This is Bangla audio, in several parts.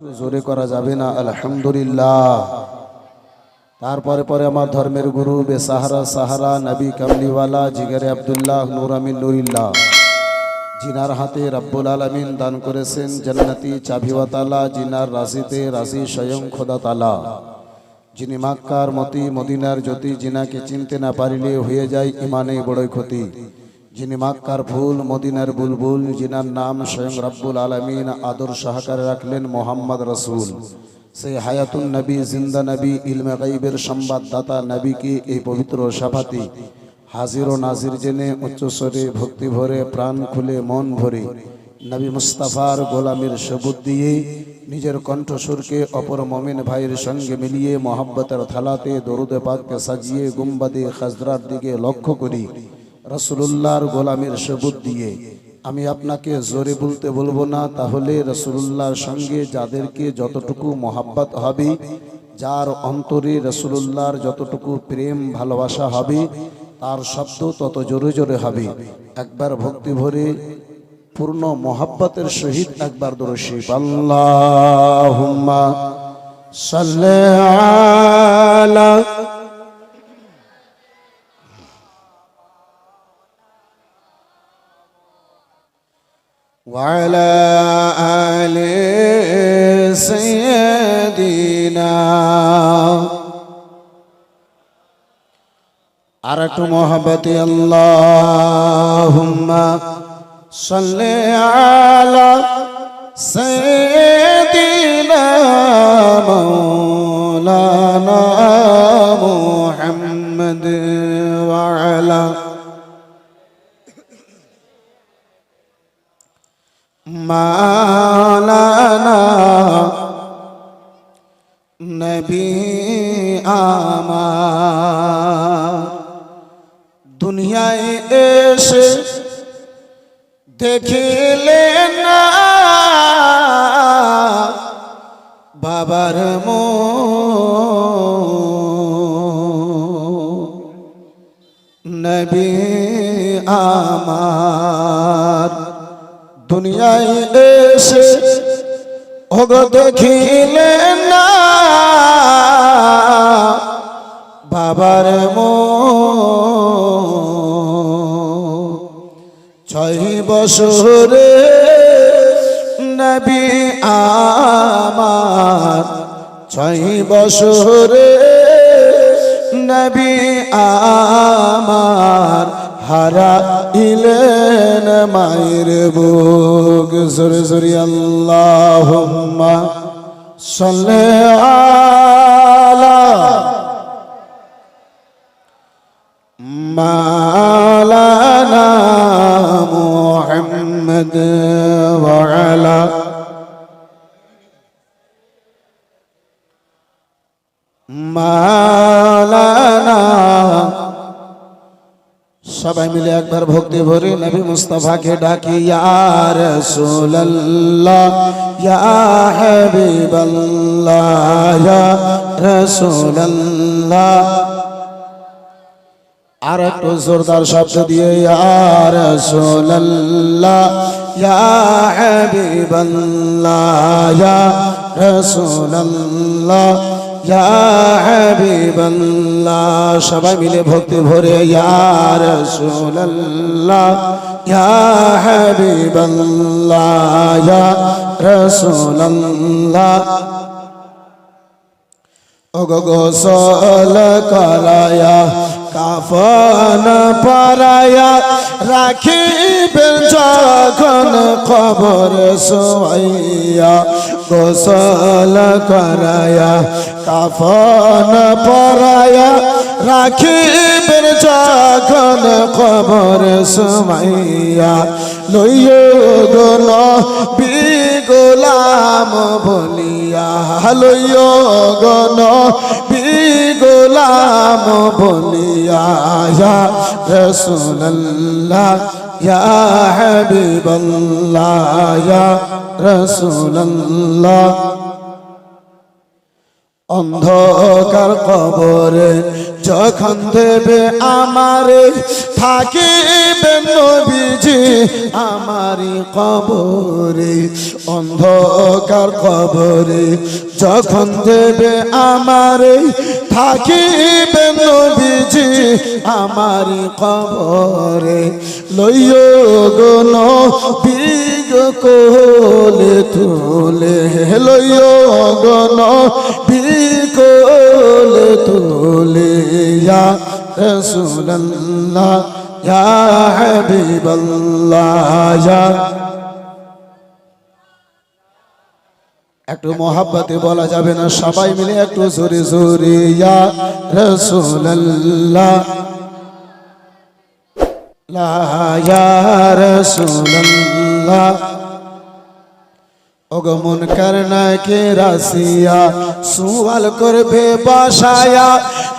জোরে করা যাবে না আলহামদুলিল্লাহ। তারপরে পরে আমার ধর্মের গুরু বেসাহারা সাহারা নবী কামলিওয়ালা জিগরে আব্দুল্লাহ নূর আমিন নুরিল্লাহ, জিনার হাতে রব্বুল আলামিন দান করেছেন জান্নাতি চাবিওয়াতালা, জিনার রাশিতে রাশি স্বয়ং খোদা তালা, যিনি মক্কার মতি মদিনার জ্যোতি, জিনাকে চিনতে না পারিলে হয়ে যায় ইমানে বড়ই ক্ষতি। যিনি মক্কার ফুল মদিনার বুলবুল, জিনার নাম স্বয়ং রব্বুল আলামিন আদর সহকারে রাখলেন মোহাম্মদ রসুল। সেই হায়াতুন নবী, জিন্দা নবী, ইলমে গাইবের সংবাদদাতা নবীকে এই পবিত্র সাফাতি হাজির ও নাজির জেনে উচ্চস্বরে ভক্তি ভরে প্রাণ খুলে মন ভরে নবী মুস্তাফার গোলামের সবুত দিয়ে নিজের কণ্ঠস্বরকে অপর মমিন ভাইয়ের সঙ্গে মিলিয়ে মোহাব্বতের থালাতে দরুদে পাককে সাজিয়ে গুম্বাদে খাজরার দিকে লক্ষ্য করি রসুলুল্লাহর গোলামের সবুত দিয়ে আমি আপনাকে জোরে বলতে বলবো না, তাহলে রসুলুল্লাহর সঙ্গে যাদেরকে যতটুকু মোহাব্বত হবে, যার অন্তরে রসুলুল্লাহর যতটুকু প্রেম ভালোবাসা হবে, তার শব্দ তত জোরে জোরে হবে। একবার ভক্তি ভরে পূর্ণ মোহাব্বতের সহিত একবার দরুদ শরীফ আল্লাহুম্মা সাল্লি আলা وعلى آل سيدنا أردت محبتي اللهم صل على سيدنا مولانا محمد وعلى মাওলানা নবী আমার দুনিয়ায় এসে দেখিলে না বাবার নবী আমার দুনিয়ায় এসে ওগো দেখিলে না বাবার ছয় বছরে নবী আমার ছয় বছরে নবী আমার হারাইলেন মায়ের বুক। জোরে জোরে আল্লাহুম্মা সাল্লি আলা মাওলানা মুহাম্মদ ওয়া আলা মাওলানা। সবাই মিলে একবার ভক্তি ভরে নবী মুস্তাফাকে ডাকি ইয়া রাসূলুল্লাহ ইয়া হাবিবাল্লাহ ইয়া রাসূলুল্লাহ। আর একটু জোরদার শব্দ দিয়ে ইয়া রাসূলুল্লাহ ইয়া হাবিবাল্লাহ ইয়া রাসূলুল্লাহ ইয়া হাবিবাল্লাহ। সবাই মিলে ভক্তি ভরে ইয়া রাসূলুল্লাহ ইয়া হাবিবাল্লাহ ইয়া রাসূলুল্লাহ। ওগো গোসল করায়া কাফন পরায়া রাখিবেন যখন কবর শোয়াইয়া। গোসল করায়া কাফন পরায়া রাখিবেন যখন কবর শোয়াইয়া। লইও গো নবী গোলাম বলিয়া লইও গো নবী গোলাম বলিয়া। ইয়া রাসূলুল্লাহ ইয়া হাবিবাল্লাহ ইয়া রাসূলুল্লাহ। অন্ধকার কবরে যখন দেবে আমারে থাকিবে নবীজি আমারি কবরে। অন্ধকার কবরে যখন দেবে আমারে থাকিবে নবীজি আমারি কবরে। লইও গো নবী কোলে তুলে লইও গো নবী কোলে তুলে ইয়া রাসূলুল্লাহ ইয়া হাবিবাল্লাহ ইয়া। একটু মোহাব্বতে বলা যাবে না? সবাই মিলে একটু জোরে জোরে ইয়া রাসূলুল্লাহ লা ইয়া রাসূলুল্লাহ। ওগো মুনকার নাকে রাসিয়া সুয়াল করবে বাসায়া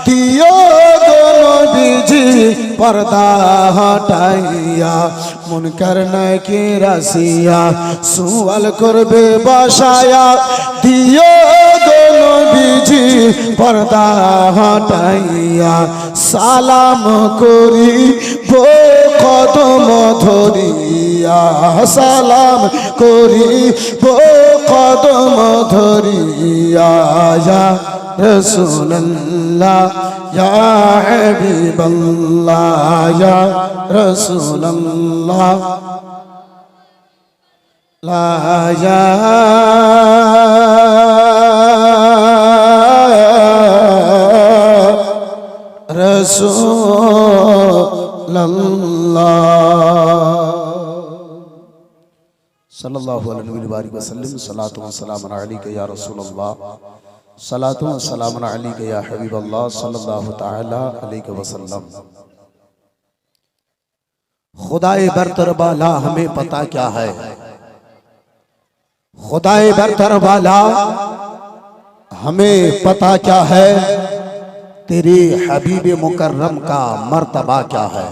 দিও গো নবীজি পর্দা হটাইয়া। মুনকার নাকে রাসিয়া সুয়াল করবে বাসায়া দিও গো নবীজি পর্দা হটাইয়া। সালাম করি বো কদম ধরিয়া সালাম করি বো কদম ধরিয়া ইয়া রাসূলুল্লাহ ইয়া হাবিবাল্লাহ ইয়া রাসূলুল্লাহ লা ইয়া রাসূলুল্লাহ सल्लल्लाहु अलैहि वसल्लम। सलातु व सलाम अलैका या रसूलल्लाह सलातु व सलाम अलैका या हबीबल्लाह सल्लल्लाहु तआला अलैहि वसल्लम। खुदाए बरतर वाला हमें पता क्या है, खुदाए बरतर वाला हमें पता क्या है, तेरे हबीब मुकर्रम का मर्तबा क्या है,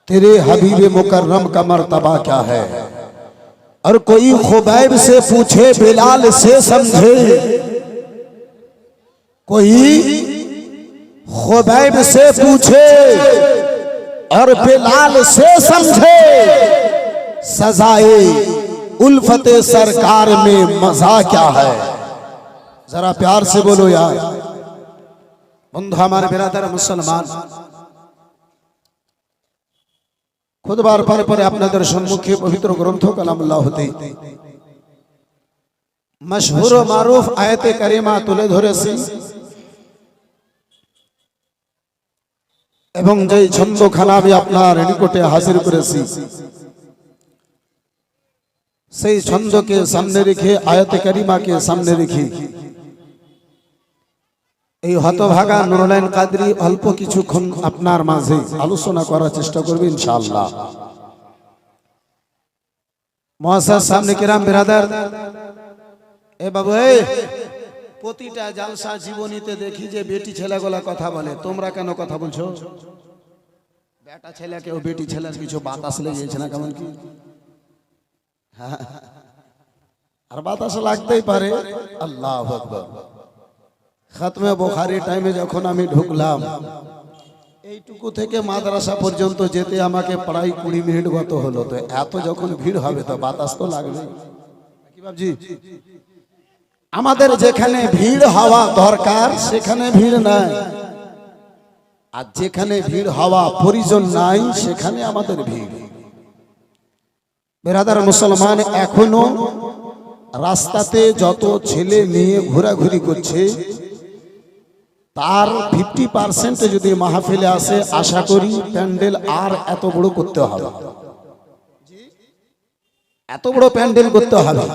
तेरे हबीब मुकर्रम का मर्तबा क्या है। और कोई खुबैब से पूछे बिलाल से समझे, कोई खुबैब से पूछे और बिलाल से समझे, सजाए उल्फते सरकार में मजा क्या है। जरा प्यार से बोलो यार। बंधु हमारे बिरादर मुसलमान, खुदबार पर परे আপনাদের সম্মুখে পবিত্র গ্রন্থ কালামুল্লাহ হতে মশহুর ও মারুফ আয়াতে কারিমা তুলে ধরেছি এবং যেই ছন্দখানা আমি আপনার নিকটে হাজির করেছি সেই ছন্দকে সামনে রেখে আয়াতে কারিমাকে সামনে রেখে এই হতভাগা নুরুলাইন কাদরি অল্প কিছুক্ষণ আপনার মাঝে আলোচনা করার চেষ্টা করবে ইনশাআল্লাহ। মুআজ্জাজ সামনে কিরাম বিরাদার, এ বাবু প্রতিটা জালসা জীবনীতে দেখি যে বেটি ছেলেগুলা কথা বলে, তোমরা কেন কথা বলছো? বেটা ছেলেকে ও বেটি ছেলের কিছু বাতাস লেগেছে না কেমন কি? আর বাতাস লাগতেই পারে। আল্লাহু আকবার। খাতমে বুখারী টাইমে যখন আমি ঢুকলাম, এইটুকু থেকে মাদ্রাসা পর্যন্ত যেতে আমাকে প্রায় 20 মিনিট গত হলো। তো এত যখন ভিড় হবে তো বাতাস তো লাগবে কি বাবজি? আমাদের যেখানে ভিড় হওয়া দরকার সেখানে ভিড় নাই, আর যেখানে ভিড় হওয়া প্রয়োজন নাই সেখানে আমাদের ভিড়। বেরাদার মুসলমান, এখনো রাস্তাতে যত ছেলে নিয়ে ঘোরাঘুরি করছে তার 50% যদি মাহফিলে আসে, আশা করি প্যান্ডেল আর এত বড় করতে হবে, এত বড় প্যান্ডেল করতে হবে।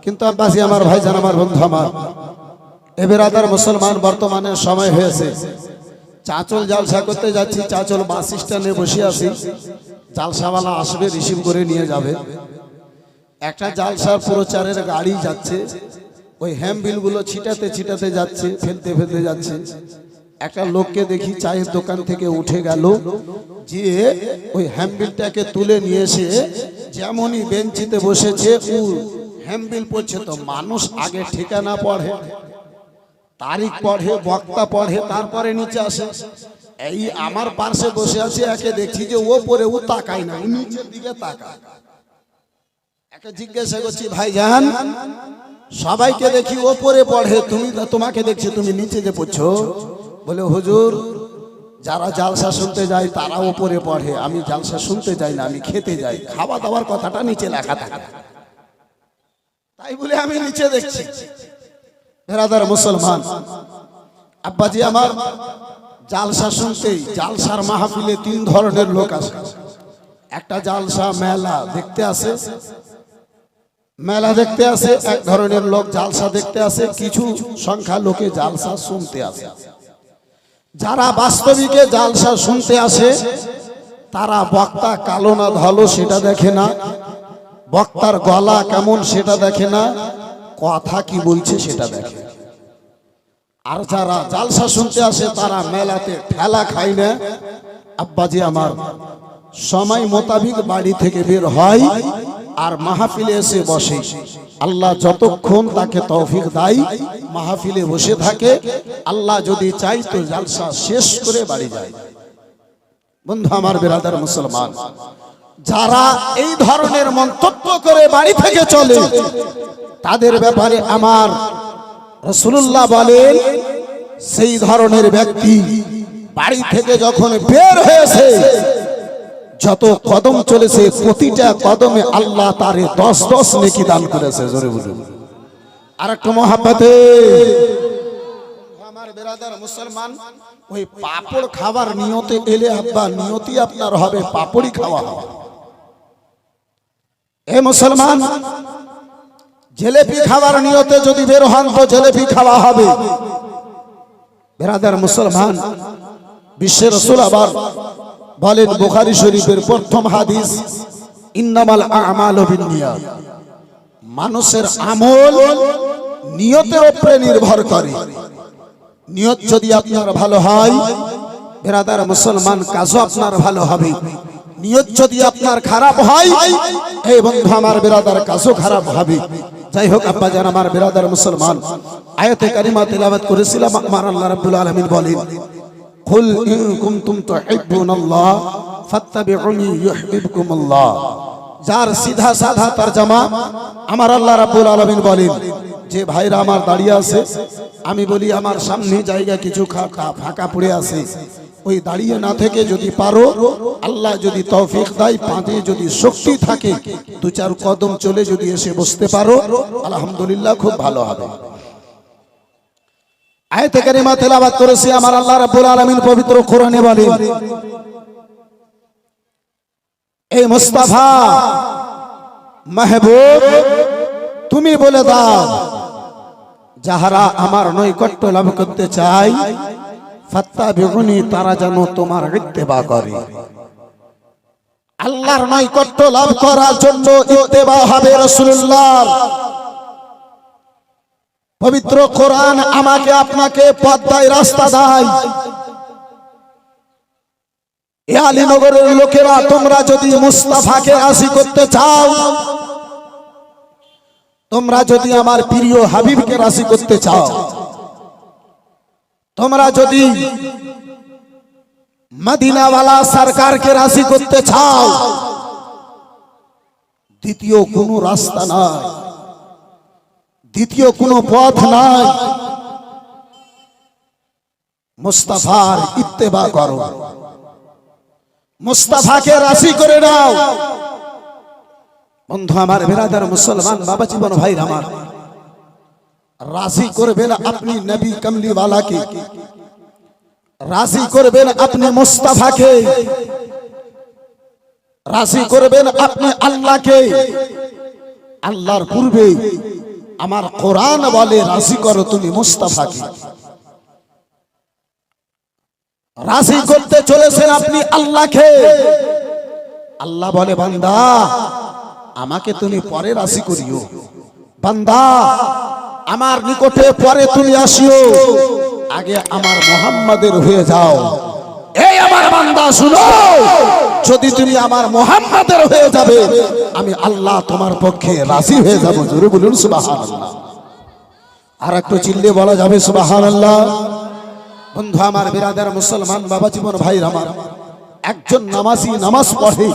কিন্তু আব্বাসী আমার ভাইজান, আমার বন্ধু আমার, এ বেরাদার মুসলমান, বর্তমানে সময় হয়েছে চাঁচল জালসা করতে যাচ্ছি। চাঁচল বাস স্ট্যান্ডে বসে আছি, জালসাওয়ালা আসবে, রিসিভ করে নিয়ে যাবে। একটা জালসার প্রচারের গাড়ি যাচ্ছে, ওই হ্যামবিল গুলো ছিটাতে ছিটাতে যাচ্ছে, ফেলতে ফেলতে যাচ্ছে। একটা লোককে দেখি চায়ের দোকান থেকে উঠে গেল, যে ওই হ্যামবিলটাকে তুলে নিয়ে এসে যেমনই বেঞ্চিতে বসেছে ও হ্যামবিল পড়ছে। তো মানুষ আগে ঠিকানা পড়ে, তারিখ পড়ে, বক্তা পড়ে, তারপরে নিচে আসে। এই আমার পাশে বসে আছে, একে দেখছি যে ওপরে ও তাকায় না, ও নিচের দিকে তাকায়। একে জিজ্ঞাসা করছি, ভাইজান সবাইকে দেখি ওপরে পড়ে, তোমাকে দেখছি তুমি নিচে যে পড়ছো। বলে হুজুর, যারা জালসা শুনতে যায় তারা ওপরে পড়ে, আমি জালসা শুনতে যাই না, আমি খেতে যাই, খাওয়া দাওয়ার কথাটা নিচে লেখা থাকে, তাই বলে আমি নিচে দেখছি। বেরাদার মুসলমান, আব্বাজি আমার জালসা শুনতেই, জালসার মাহফিলে 3 ধরনের লোক আসে। একটা জালসা মেলা দেখতে আসে, মেলা দেখতে আসে এক ধরনের লোক, জালসা দেখতে আসে কিছু সংখ্যা লোকে জালসা শুনতে আসে। যারা বাস্তবিকে জালসা শুনতে আসে তারা বক্তা কালো না ধলো সেটা দেখে না, বক্তার গলা কেমন সেটা দেখে না, কথা কি বলছে সেটা দেখে। আর যারা জালসা শুনতে আসে তারা মেলাতে ঠেলা খায় না। আব্বাজি আমার সময় মোতাবিক বাড়ি থেকে বের হয় আর মাহফিলে এসে বসে। আল্লাহ যতক্ষণ তাকে তৌফিক দেয় মাহফিলে বসে থাকে, আল্লাহ যদি চাই তো জালসা শেষ করে বাড়ি যায়। বন্ধু আমার, বেরাদার মুসলমান, যারা এই ধরনের মন্তব্য করে বাড়ি থেকে চলে তাদের ব্যাপারে আমার রাসূলুল্লাহ বলেন, সেই ধরনের ব্যক্তি বাড়ি থেকে যখন বের হয়েছে যত কদম চলেছে প্রতিটা কদমে আল্লাহ তারে 10 নেকি দান করেছে। জোরে বলুন আর একটু মহব্বতে। আমার বেরাদার মুসলমান, ওই পাপড় খাবার নিয়তে এলে আব্বা নিয়তি আপনার হবে পাপড়ি খাওয়া। এ মুসলমান, জিলেপি খাবার নিয়তে যদি বের হন তো জিলেপি খাওয়া হবে। বেরাদার মুসলমান, বিশ্বের রাসূল আবার বলেন বুখারী শরীফের প্রথম হাদিস, ইন্নামাল আমালু বিন্নিয়াত, মানুষের আমল নিয়তের উপরে নির্ভর করে। নিয়ত যদি আপনার ভালো হয় বেরাদার মুসলমান, কাজও আপনার ভালো হবে। নিয়ত যদি আপনার খারাপ হয় এই বন্ধু আমার বেরাদার, কাজও খারাপ হবে। যাই হোক আব্বা জান আমার বেরাদার মুসলমান, আয়াতে কারিমা তেলাওয়াত করেছিলাম। আমার আল্লাহ রাব্বুল আলামিন বলেন, কুল ইন কুনতুম তুহিব্বুনাল্লাহ ফাত্তাবিউনি ইউহিব্বুকুমুল্লাহ। যার সিধা সাধা তরজমা আমার আল্লাহ রাব্বুল আলামিন বলেন, যে ভাইরা আমার দাঁড়িয়ে আছে, আমি বলি আমার সামনে জায়গা কিছু ফাঁকা পড়ে আছে, ওই দাঁড়িয়ে না থেকে যদি পারো, আল্লাহ যদি তৌফিক দেয়, পাঁচে যদি শক্তি থাকে 2-4 কদম চলে যদি এসে বসতে পারো আলহামদুলিল্লাহ, খুব ভালো হবে। আয়াতে কারিমা তেলাওয়াত করেছি আমার আল্লাহ রাব্বুল আলামিন পবিত্র কোরআনে বলেন, এই মুস্তাফা মাহবুব তুমি বলে দাও, যাহারা আমার নৈকট্য লাভ করতে চায় ফাত্তাবিউনি, তারা যেন তোমার ইত্তেবা করে। আল্লাহর নৈকট্য লাভ করার জন্য ইত্তেবা হবে রাসূলুল্লাহর। পবিত্র কোরআন আমাকে আপনাকে পথদায় রাস্তা দেয়। এ আলীনগরের লোকেরা, তোমরা যদি মুস্তাফাকে রাজি করতে চাও, তোমরা যদি আমার প্রিয় হাবিবকে রাজি করতে চাও, তোমরা যদি মদিনাওয়ালা সরকারকে রাজি করতে চাও, দ্বিতীয় কোনো রাস্তা নাই, দ্বিতীয় কোনো পথ নাই, মুস্তাফার ইত্তেবা করো, মুস্তাফাকে রাজি করে নাও। বন্ধু আমার বেরাদার মুসলমান, বাবা জীবন ভাই আমার, রাজি করবেন আপনি নবী কমলিওয়ালাকে, রাজি করবেন আপনি মুস্তাফাকে, রাজি করবেন আপনি আল্লাহকে। আল্লাহর পূর্বে আমার কোরআন বলে রাজি করো তুমি মুস্তাফাকে। রাজি করতে চলেছেন আপনি আল্লাহকে। আল্লাহ বলে, বান্দা আমাকে তুমি পরে রাজি করিও, বান্দা আমার নিকটে পরে তুমি আসিও, আগে আমার মুহাম্মাদের হয়ে যাও। এই আমার বান্দা শুনো, যদি তুমি আমার মুহাম্মাদের হয়ে যাবে আমি আল্লাহ তোমার পক্ষে রাজি হয়ে যাব। জোরে বলুন সুবহানাল্লাহ। আর একটু চিল্লিয়ে বলা যাবে সুবহানাল্লাহ। বন্ধু আমার, বিরাদার মুসলমান বাবা জীবন ভাই আমার, একজন নামাজি নামাজ পড়ে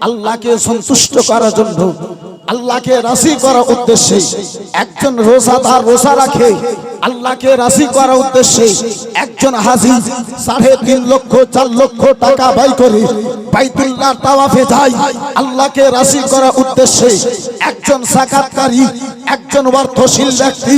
আল্লাহকে সন্তুষ্ট করার জন্য, আল্লাহকে রাজি করার উদ্দেশ্যে। একজন রোজাদার রোজা রাখে আল্লাহকে রাজি করার উদ্দেশ্যে। একজন হাজী 3.5 লক্ষ 4 লক্ষ টাকা ব্যয় করে বাইতুল্লাহ তাওয়াফে যায় আল্লাহকে রাজি করার উদ্দেশ্যে। একজন যাকাতকারী, একজন অর্থশীল ব্যক্তি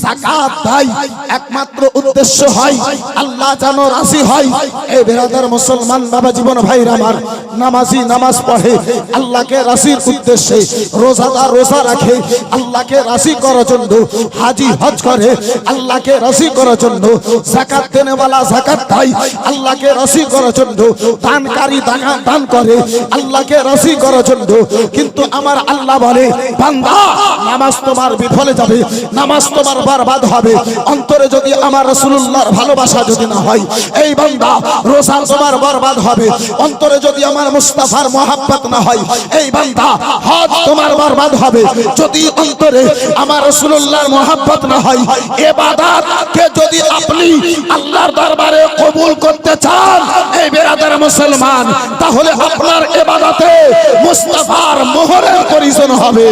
যাকাত দেয় একমাত্র উদ্দেশ্য হয় আল্লাহ যেন রাজি হয়। এই বিরাদার মুসলমান বাবা জীবন ভাইরা আমার, নামাজি নামাজ পড়ে আল্লাহকে রাজির উদ্দেশ্যে, রোজাদার রোজা রাখে আল্লাহকে রাজি করার জন্য, হাজী হজ করে আল্লাহকে রাজি করার জন্য, যাকাত দেনেওয়ালা যাকাত দেয় আল্লাহকে রাজি করার জন্য, দানকারী দান করে আল্লাহকে রাজি করার জন্য। কিন্তু আমার আল্লাহ বলে, বান্দা নামাজ তোমার বিফলে যাবে, নামাজ তোমার বরবাদ হবে অন্তরে যদি আমার রাসূলুল্লাহর ভালোবাসা যদি না হয়। এই বান্দা রোজা তোমার বরবাদ হবে অন্তরে যদি আমার মুস্তাফার মহব্বত না হয়। এই বান্দা হজ তোমার বরবাদ হবে যদি অন্তরে আমার রাসূলুল্লাহর মহব্বত না হয়। ইবাদতকে যদি আপনি আল্লাহর দরবারে কবুল করতে চান এই বিরাদার মুসলমান, তাহলে আপনার ইবাদতে মুস্তাফার মোহরের প্রয়োজন হবে।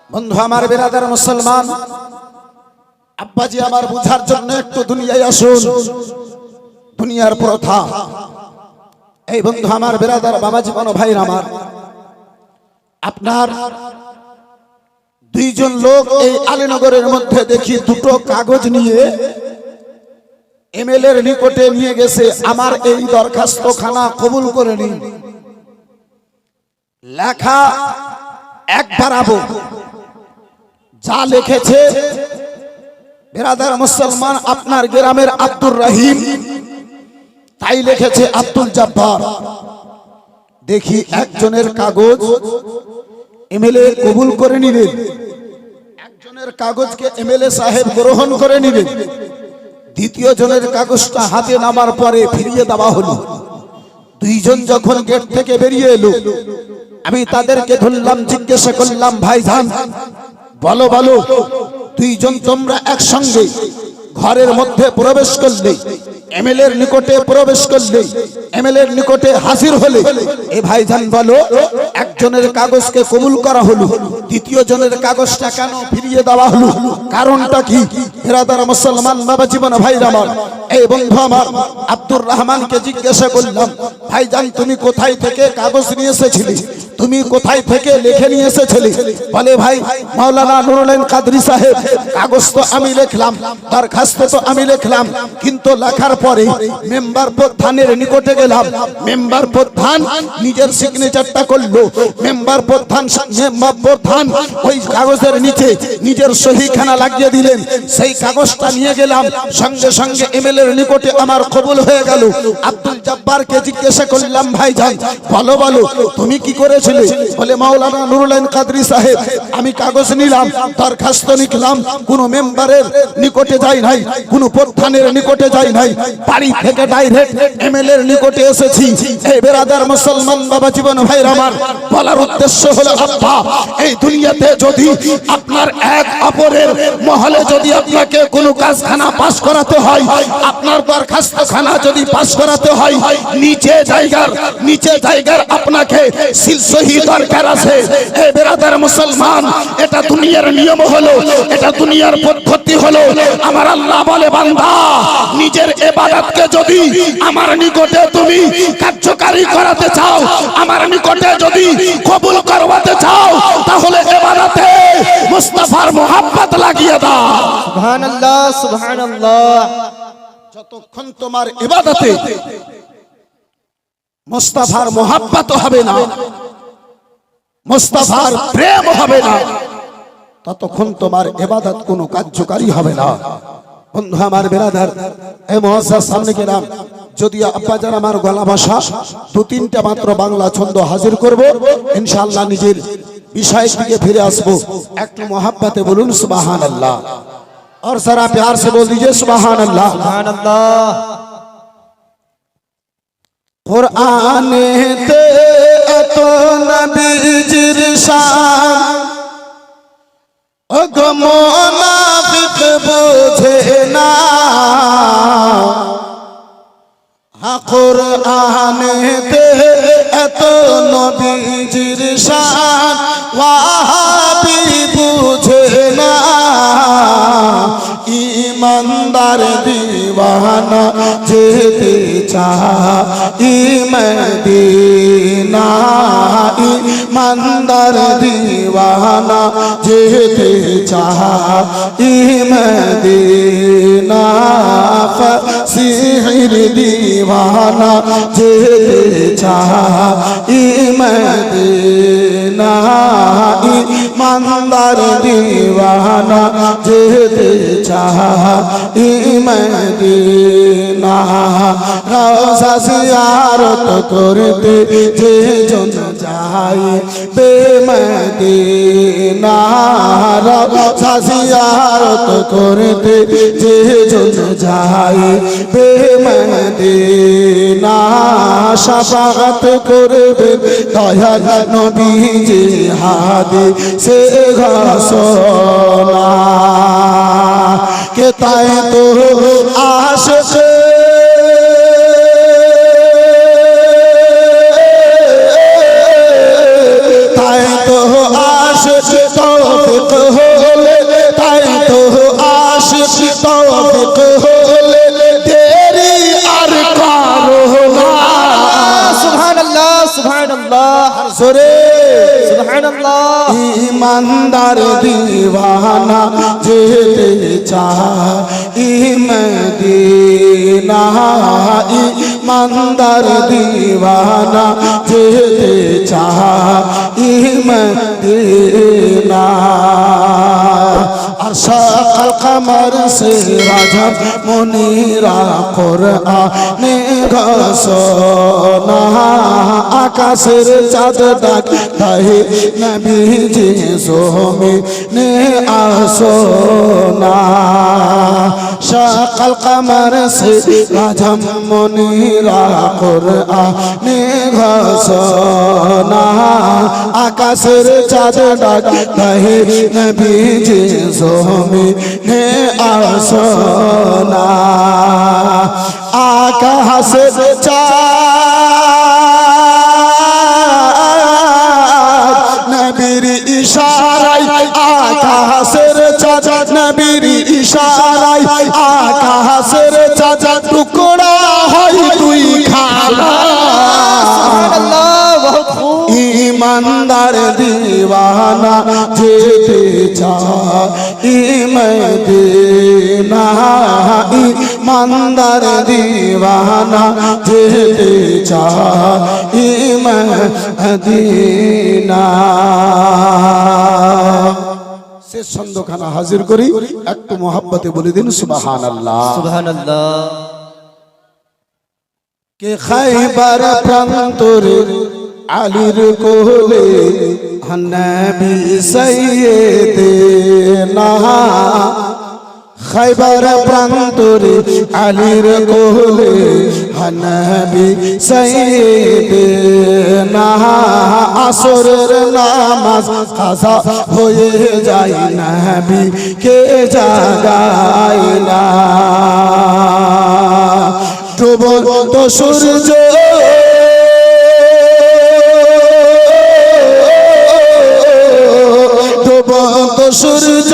বন্ধু আমার, বিরাদার মুসলমান, আব্বাজি আমার বুঝার জন্য একটু দুনিয়ায় আসুন। দুনিয়ার প্রথা, এই বন্ধু আমার, বিরাদার বাবা জীবন ভাই আমার, আপনার দুইজন লোক এই আলীনগরের মধ্যে দেখি দুটো কাগজ নিয়ে এমএলএর নিকটে নিয়ে গেছে, আমার এই দরখাস্তখানা কবুল করে নিন। লেখা একবার আবু যা লিখেছে, বিরাদার মুসলমান, আপনার গ্রামের আব্দুর রহিম তাই লিখেছে আব্দুল জব্বার। দেখি একজনের কাগজ এমএলএ কবুল করে নিলেন, একজনের কাগজকে এমএলএ সাহেব গ্রহণ করে নিলেন, দ্বিতীয় জনের কাগজটা হাতে নামার পরে ফিরিয়ে দেওয়া হলো। দুইজন যখন গেট থেকে বেরিয়ে এলো, আমি তাদেরকে ধরলাম, জিজ্ঞাসা করলাম, ভাইজান বলো বলো, দুইজন তোমরা একসঙ্গে ঘরের মধ্যে প্রবেশ করলে, এমএলএর নিকটে প্রবেশ করলে, এমএলএর নিকটে হাজির হলে, এ ভাইজান বলো, একজনের কাগজকে কবুল করা হলো, দ্বিতীয় জনের কাগজটা কেন ফিরিয়ে দেওয়া হলো? কারণটা কি? বিরাদার মুসলমান বাবা জীবন ভাইরা আমার, এই বন্ধু আমার আব্দুর রহমানকে জিজ্ঞাসা করলাম, ভাইজান তুমি কোথায় থেকে কাগজ নিয়ে এসেছিলে, তুমি কোথায় থেকে লিখে নিয়ে এসেছিলে? বলে, ভাই মাওলানা নুরুল আইন কাদরি সাহেব, কাগজ তো আমি লিখলাম, দরখাস্ত তো আমি লিখলাম, কিন্তু লেখার পরে মেম্বার প্রধানের নিকটে গেলাম, মেম্বার প্রধান নিজের সিগনেচারটা করলো, মেম্বার প্রধান ওই কাগজের নিচে নিজের সহিখানা লাগিয়ে দিলেন, সেই কাগজটা নিয়ে গেলাম, সঙ্গে সঙ্গে এমএলএর নিকটে আমার কবুল হয়ে গেল। আব্দুল জব্বারকে জিজ্ঞাসা করলাম, ভাইজান বলো বলো তুমি কি করেছিলে? বলে, মাওলানা নুরুল আইন কাদরি সাহেব, আমি কাগজ নিলাম, দরখাস্ত লিখলাম, কোন মেম্বারের নিকটে যাই নাই, কোন প্রধানের নিকটে যাই নাই, বাড়ি থেকে ডাইরেক্ট এমএলএর নিকটে এসেছি। এই বিরাদার মুসলমান বাবা জীবন ভাইরা আমার, বলার উদ্দেশ্য হলো, আব্বা এই দুনিয়াতে যদি আপনার এক অপরের মহলে যদি আপনাকে কোনো কাজখানা পাস করাতে হয়, আপনার দরখাস্তখানা যদি পাস করাতে হয়, নিচে জায়গার আপনাকে সিলসহি দরকার আছে। এই বিরাদার মুসলমান, এটা দুনিয়ার নিয়ম হলো, এটা দুনিয়ার পদ্ধতি হলো। আমার আল্লাহ বলে, বান্দা নিজের ইবাদতকে যদি আমার নিকটে তুমি কার্যকারী করাতে চাও, আমার নিকটে যদি কবুল করতে চাও, তাহলে ইবাদতে মুস্তাফার মোহাব্বত লাগিয়ে দাও। সুবহানাল্লাহ সুবহানাল্লাহ। যতক্ষণ তোমার ইবাদতে মুস্তাফার মোহাব্বত হবে না, মুস্তাফার প্রেম হবে না, ততক্ষণ তোমার ইবাদত কোনো কার্যকারী হবে না। বন্ধু আমার, বিরাদার, এই মুআজ্জাজ সামনে গেলাম, যদি আব্বাজান আমার গলা ভাষা 2-3টা মাত্র বাংলা ছন্দ হাজির করব, ইনশাআল্লাহ নিজের বিষয়ের দিকে ফিরে আসবো। একটু मोहब्बते बोलूं सुभान अल्लाह और जरा प्यार से बोल दीजिए सुभान अल्लाह। सुभान अल्लाह। कुराने ते तो नबीजिर शान अगो मुनाफिक बुझे ना कुराने ते तो नबीजिर शान वहाबी बुझे ना ईमानदार दीवाना जेते चाह मदीना ईमानदार दीवाना जेते चाह मदीना फसीहिर दीवाना जेते चाह मदीना ईमानदार दीवाना जेते चाह मदीना रोज़ा ज़ियारत करते जे जन जाए बेमदीना रोज़ा ज़ियारत करते जे जन जाए बेमदीना शफाअत करबे दयाल नबीजी हादिसे घोषणा के ताए तो आशिक ताए तो आशिक तौफीक होले ताए तो आशिक तौफीक होले तेरी अर कारो ना सुभान अल्लाह सुभान अल्लाह सुरे सुभान अल्लाह। ईमानदार दीवाना जेते चाह मदीना ईमानदार दीवाना जेते चाह मदीना अशक़ल कमर से रजब मुनीरा कुरआने घोषणा आकाशेर चाँद डाक ताहे नबीजी ज़मीने आसोना शक़ल कमर से रजब मुनीरा कुरआने घोषणा आकाशेर चाँद डाक ताहे नबीजी ज़मीने आसोना आकाशेर चाँद नबीर इशाराय आकाशेर चाँद नबीर इशाराय आकाशेर चाँद टुकड़ा হয় দুই খানা सुभान अल्लाह बहुत खूब। ईमानदार दीवाना जेते चाह मदीना ईमानदार दीवाना जेते चाह मदीना শেষ ছন্দখানা হাজির করি একটু मोहब्बते বলে দিন সুবহানাল্লাহ। सुभान अल्लाह। के खैबर प्रांतरे आलिर कोले नबी सैयदना खैबर प्रांतरे आलिर कोले नबी सैयदना আসরের নামাজ কাজা হয়ে যায় নবী কে জাগায় না ডুবন্ত সূর্য ডুবন্ত সূর্য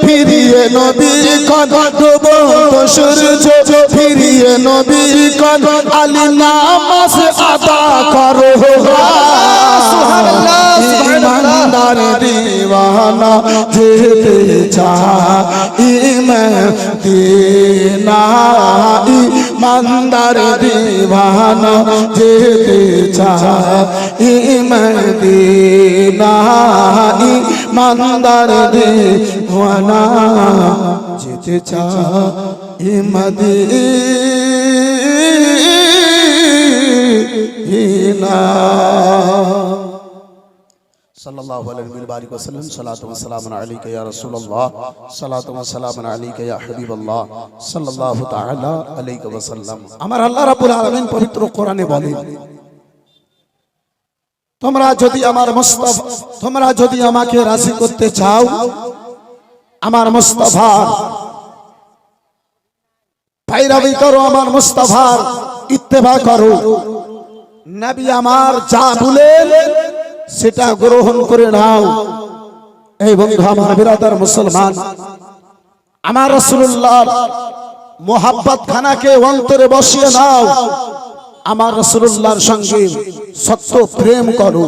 ফিরিয়ে নবী কন ডুবন্ত সূর্য ফিরিয়ে নবী কন আলী নামাজ আদা করো সুবহানাল্লাহ ईमानदार दीवाना जेते चाह मदीना ईमानदार दीवाना जेते चाह मदीना ईमानदार दीवाना जेते चाह मदीना সাল্লাল্লাহু আলাইহি ওয়া সাল্লাম সালাতু ওয়া সালামুন আলাইকা ইয়া রাসূলুল্লাহ সালাতু ওয়া সালামুন আলাইকা ইয়া হাবিবাল্লাহ সাল্লাল্লাহু তাআলা আলাইহি ওয়া সাল্লাম। আমার আল্লাহ রাব্বুল আলামিন পবিত্র কোরআনে বলেন, তোমরা যদি আমাকে রাজি করতে চাও, আমার মুস্তাফার पैरवी करो, আমার মুস্তাফার ইত্তেবা করো, নবী আমার যা বলেন সেটা গ্রহণ করে নাও। এই বন্ধু আমার বিরাদার মুসলমান, আমার রাসূলুল্লাহর মোহাব্বত খানাকে অন্তরে বসিয়ে নাও, আমার রাসূলুল্লাহর সঙ্গে সত্য প্রেম করো।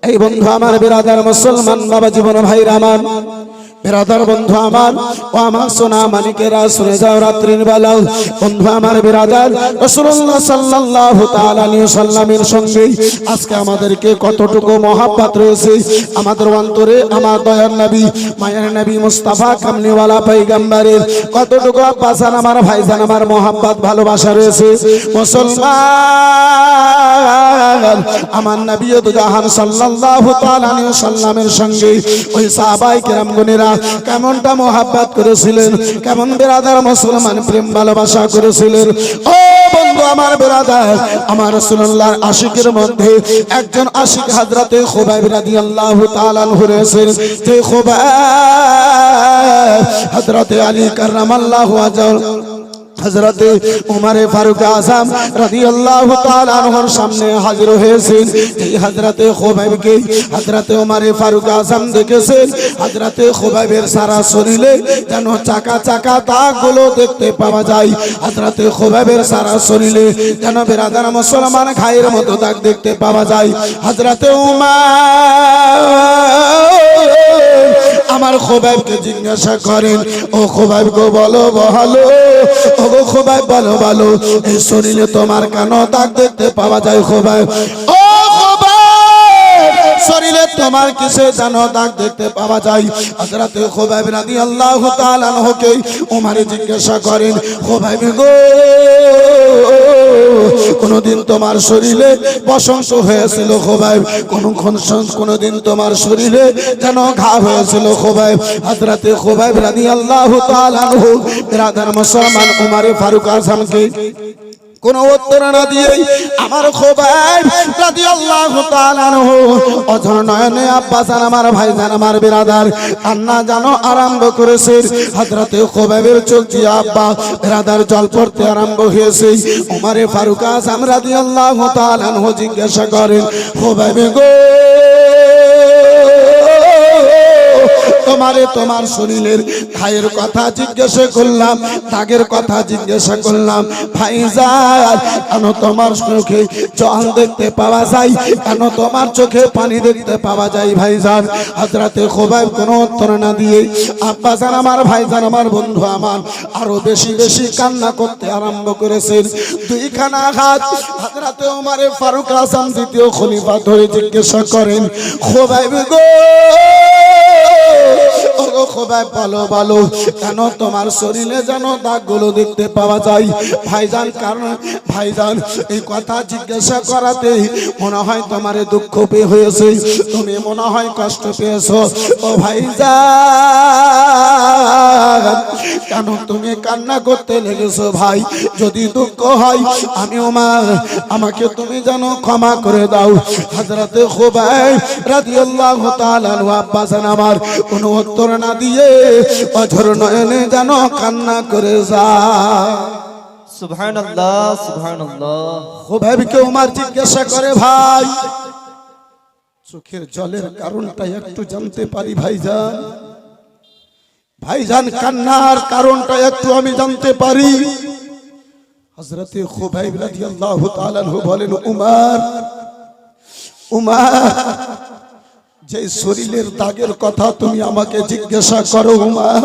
এই বন্ধু আমার বিরাদার মুসলমান, বাবা জীবন ভাইরা আমার, বিরাদার বন্ধু আমার ও আমার সোনা মানিকেরা, শুনে যাও রাত্রির বেলা বন্ধু আমার বিরাদার রাসূলুল্লাহ সাল্লাল্লাহু তাআলা আলাইহি সাল্লামের সঙ্গে আজকে আমাদেরকে কতটুকু মহব্বত রয়েছে আমাদের অন্তরে। আমার দয়ার নবী, মায়ের নবী মুস্তাফা কামলিওয়ালা পয়গম্বরের কতটুকু আব্বাসান আমার ভাইজান আমার মহব্বত ভালোবাসা রয়েছে। মুসলমান, আমার নবী দু জাহান সাল্লাল্লাহু তাআলা আলাইহি সাল্লামের সঙ্গে ওই সাহাবায়ে কেরামগণেরা কেমনটা মোহাব্বত করেছিলেন, কেমন বিরাদার মুসলমান প্রেম ভালোবাসা করেছিলেন। ও বন্ধু আমার বিরাদার, আমার রাসূলুল্লাহর আশিকের মধ্যে একজন আশিক হযরতে খুবাইব রাদিয়াল্লাহু তাআলা আনহু রয়েছেন। যে খুবাইব হযরতে আলী কাররামাল্লাহু ওয়াজহু হযরতে উমরে ফারুক আযম রাদিয়াল্লাহু তাআলা আনহুর সামনে হাজির হয়েছেন। এই হযরতে খুবাইবকে হযরতে উমরে ফারুক আযম দেখেছেন। হযরতে খুবাইবের সারা শরীরে যেন চাকা চাকা দাগগুলো দেখতে পাওয়া যায়। হযরতে খুবাইবের সারা শরীরে যেন বিরাদার মুসলমান ঘায়ের মতো দাগ দেখতে পাওয়া যায়। হযরতে উমর আমার খুবাইবকে জিজ্ঞাসা করেন, ও খুবাইব গো বলো ভালো, ও গো খুবাইব বলো ভালো, এই শরীরে তোমার কেন দাগ দেখতে পাওয়া যায় খুবাইব? ও খুবাইব, শরীরে তোমার কিসে যেন দাগ দেখতে পাওয়া যায়? হযরতে খুবাইব রাদিয়াল্লাহু তাআলা আনহুকে ওমর জিজ্ঞাসা করেন, খুবাইব গো কোনদিন তোমার শরীরে বসন্ত হয়েছিল খুবাইব? কোনদিন তোমার শরীরে যেন ঘা হয়েছিল খুবাইব? হযরতে খুবাইব রাদিয়াল্লাহু তাআলা আনহু বিরাদার মুসলমান উমরে ফারুক আযমকে কোন উত্তর না দিয়ে আমার খুবাইব রাদিয়াল্লাহু তাআলা আনহু অঝর নয়নে আব্বাসান আমার ভাইজান আমার বিরাদার কান্না জানো আরম্ভ করেছে। হযরতে খুবাইবের চোখ দিয়ে আব্বা বিরাদার জল পড়তে আরম্ভ হয়েছে। উমরে ফারুক আযম রাদিয়াল্লাহু তাআলা আনহু জিজ্ঞাসা করেন, খুবাইব গো তোমারে তোমার শরীরের ঘায়ের কথা জিজ্ঞাসা করলাম, দাগের কথা জিজ্ঞাসা করলাম, ভাইজান কেন তোমার চোখে জল দেখতে পাওয়া যায়, কেন তোমার চোখে পানি দেখতে পাওয়া যায় ভাইজান? হযরতে খুবাইব কোনো উত্তর না দিয়ে আব্বাজান আমার ভাইজান আমার বন্ধু আমার আরো বেশি বেশি কান্না করতে আরম্ভ করেছেন। দুইখানা হাত হযরতে উমরে ফারুক আযম দ্বিতীয় খলিফা ধরে জিজ্ঞাসা করেন, খুবাইব গো ও খুবাইব বলো বলো কেন তোমার শরীরে যেন দাগগুলো দেখতে পাওয়া যায়? ভাইজান কারণ ভাইজান এই কথা জিজ্ঞাসা করাতে মনে হয় তোমারে দুঃখ পেয়ে হয়েছে, তুমি মনে হয় কষ্ট পেয়েছো। ও ভাইজান কেন তুমি কান্না করতে লেগেছো ভাই? যদি দুঃখ হয় আমি ওমর আমাকে তুমি যেন ক্ষমা করে দাও। হযরতে খুবাইব রাদিয়াল্লাহু তাআলা আনহু আব্বাসান আমার কোনো উত্তর না দিয়ে অঝর নয়নে যেন কান্না করে যায়। সুবহানাল্লাহ সুবহানাল্লাহ। খুবাইবকে উমর জিজ্ঞাসা করে, ভাই চোখের জলের কারণটা একটু জানতে পারি ভাইজান? ভাইজান কান্নার কারণটা একটু আমি জানতে পারি? হযরতে খুবাইব রাদিয়াল্লাহু তাআলা আনহু বলেন, উমর উমর যে শরীরের দাগের কথা তুমি আমাকে জিজ্ঞাসা করো উমর,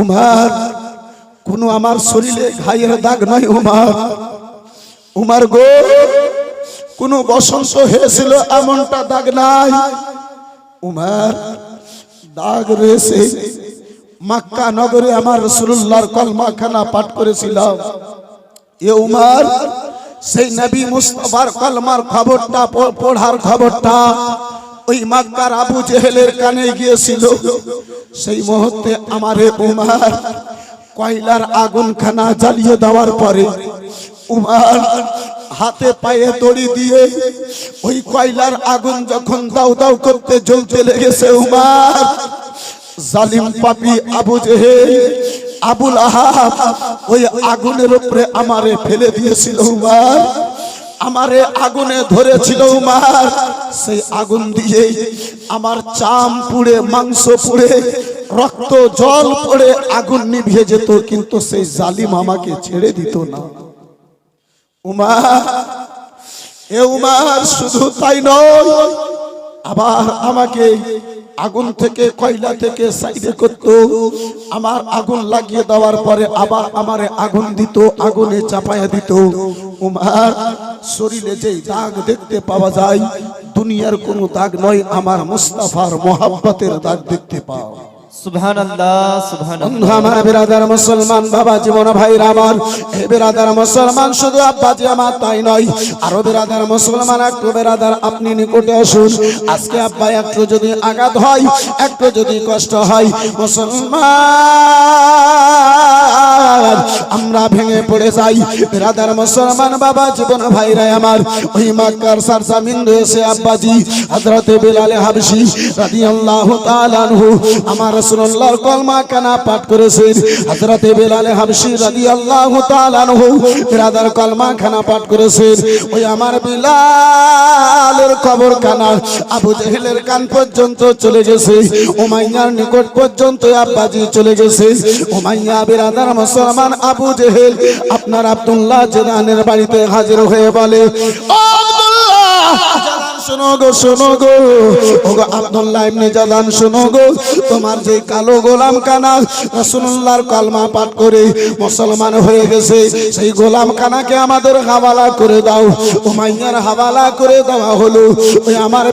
উমর কোন আমার শরীরে ঘায়ের দাগ নয় উমর। উমর গো কোন বসন্ত হয়েছিল এমনটা দাগ নাই উমর। দাগ রয়েছে মক্কা নগরে আমার রাসূলুল্লাহর কলমাখানা পাঠ করেছিলাম। এ উমর সেই নবী মুস্তাফার কলমার খবরটা পড়ার খবরটা ওই মক্কার আবু জেহেলের কানে গিয়েছিল। সেই মুহূর্তে আমারে উমার কয়লার আগুনখানা জ্বালিয়ে দেওয়ার পরে উমার হাতে পায়ে দড়ি দিয়ে ওই কয়লার আগুন যখন দাউ দাউ করতে জ্বলতে লেগেছে, উমার জালিম পাপী আবু জেহেল আবুল আহাব ওই আগুনের উপরে আমারে ফেলে দিয়েছিল। উমার আমারে আগুনে ধরেছিল। উমার সেই আগুন দিয়ে আমার চাম পুড়ে, মাংস পুড়ে, রক্ত জল পড়ে আগুন নিভিয়ে যেত, কিন্তু সেই জালিম আমাকে ছেড়ে দিত না। উমার, এ উমার শুধু তাই নয়, আবার আমাকে আগুন থেকে, কয়লা থেকে সাইডে করত। আমার আগুন লাগিয়ে দেওয়ার পরে আবার আমারে আগুন দিত, আগুনে চাপায়া দিত। উমার শরীরে যেই দাগ দেখতে পাওয়া যায় দুনিয়ার কোনো দাগ নয়, আমার মুস্তাফার মোহাব্বতের দাগ দেখতে পাও। সুবহানাল্লাহ, সুবহানাল্লাহ। বন্ধু আমার, বিরাদার মুসলমান বাবা জীবন ভাইরা আমার, এই বিরাদার মুসলমান শুধু আব্বাজি আমার তাই নয়, আরো বিরাদার মুসলমান, একটু বিরাদার আপনি নিকটে আসুন। আজকে আব্বা একটু যদি আঘাত হয়, একটু যদি কষ্ট হয়, মুসলমান আমরা ভেঙে পড়ে যাই। বিরাদার মুসলমান বাবা জীবন ভাইরা আমার, ওই মক্কার সরজমিন রয়েছে আব্বাজি হযরতে বিলাল হাবশী রাদিয়াল্লাহু তাআলা আনহু আমার রাসূলুল্লাহর কলমা কানা পাঠ করেছেন। হযরতে বিলাল হাবশী রাদিয়াল্লাহু তাআলা আনহু বিরাদার কলমা খানা পাঠ করেছেন। ওই আমার বিলালের কবর খানা আবু জেহেলের কান পর্যন্ত চলে গেছে, উমাইয়ার নিকট পর্যন্ত আব্বাজি চলে গেছে। উমাইয়া বিরাদার মুসলমান আবু জেহেল আপনার আব্দুল্লাহ জেদানের বাড়িতে হাজির হয়ে বলে, ও আব্দুল্লাহ শোনো গো, শোনো গো, ও গো আব্দুল্লাহ ইবনে জাদান শোনো গো, তোমার যে কালো গোলাম কানা রাসূলুল্লাহর কলমা পাঠ করে মুসলমান হয়ে গেছে, সেই গোলাম কানাকে আমাদের হাওয়ালা করে দাও। উমাইয়ার হাওয়ালা করে দেওয়া হলো। ওই আমার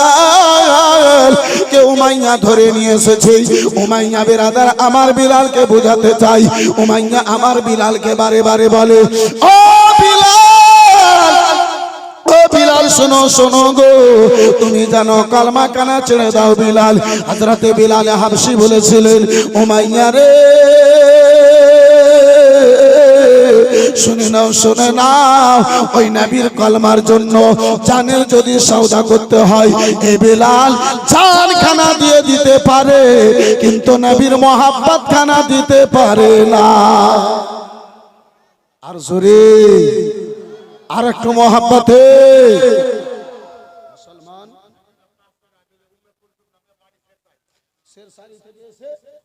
বিলাল কে উমাইয়া ধরে নিয়ে এসেছে। উমাইয়া বিরাদার আমার বিলালকে বোঝাতে চাই। উমাইয়া আমার বিলালকে বারে বারে বলে, ও বিলাল, ও বিলাল শোনো, শোনো গো, তুমি জানো কলমা কানা ছেড়ে দাও বিলাল। হযরতে বিলাল হাবশী বলেছিলেন, উমাইয়া রে শুনে নাও, শুনে নাও, ওই নবীর কলমার জন্য জানের যদি সওদা করতে হয়, এই বিলাল জান খানা দিয়ে দিতে পারে, কিন্তু নবীর মোহাব্বত খানা দিতে পারে না। আর জোরে আর একটু মোহাব্বতে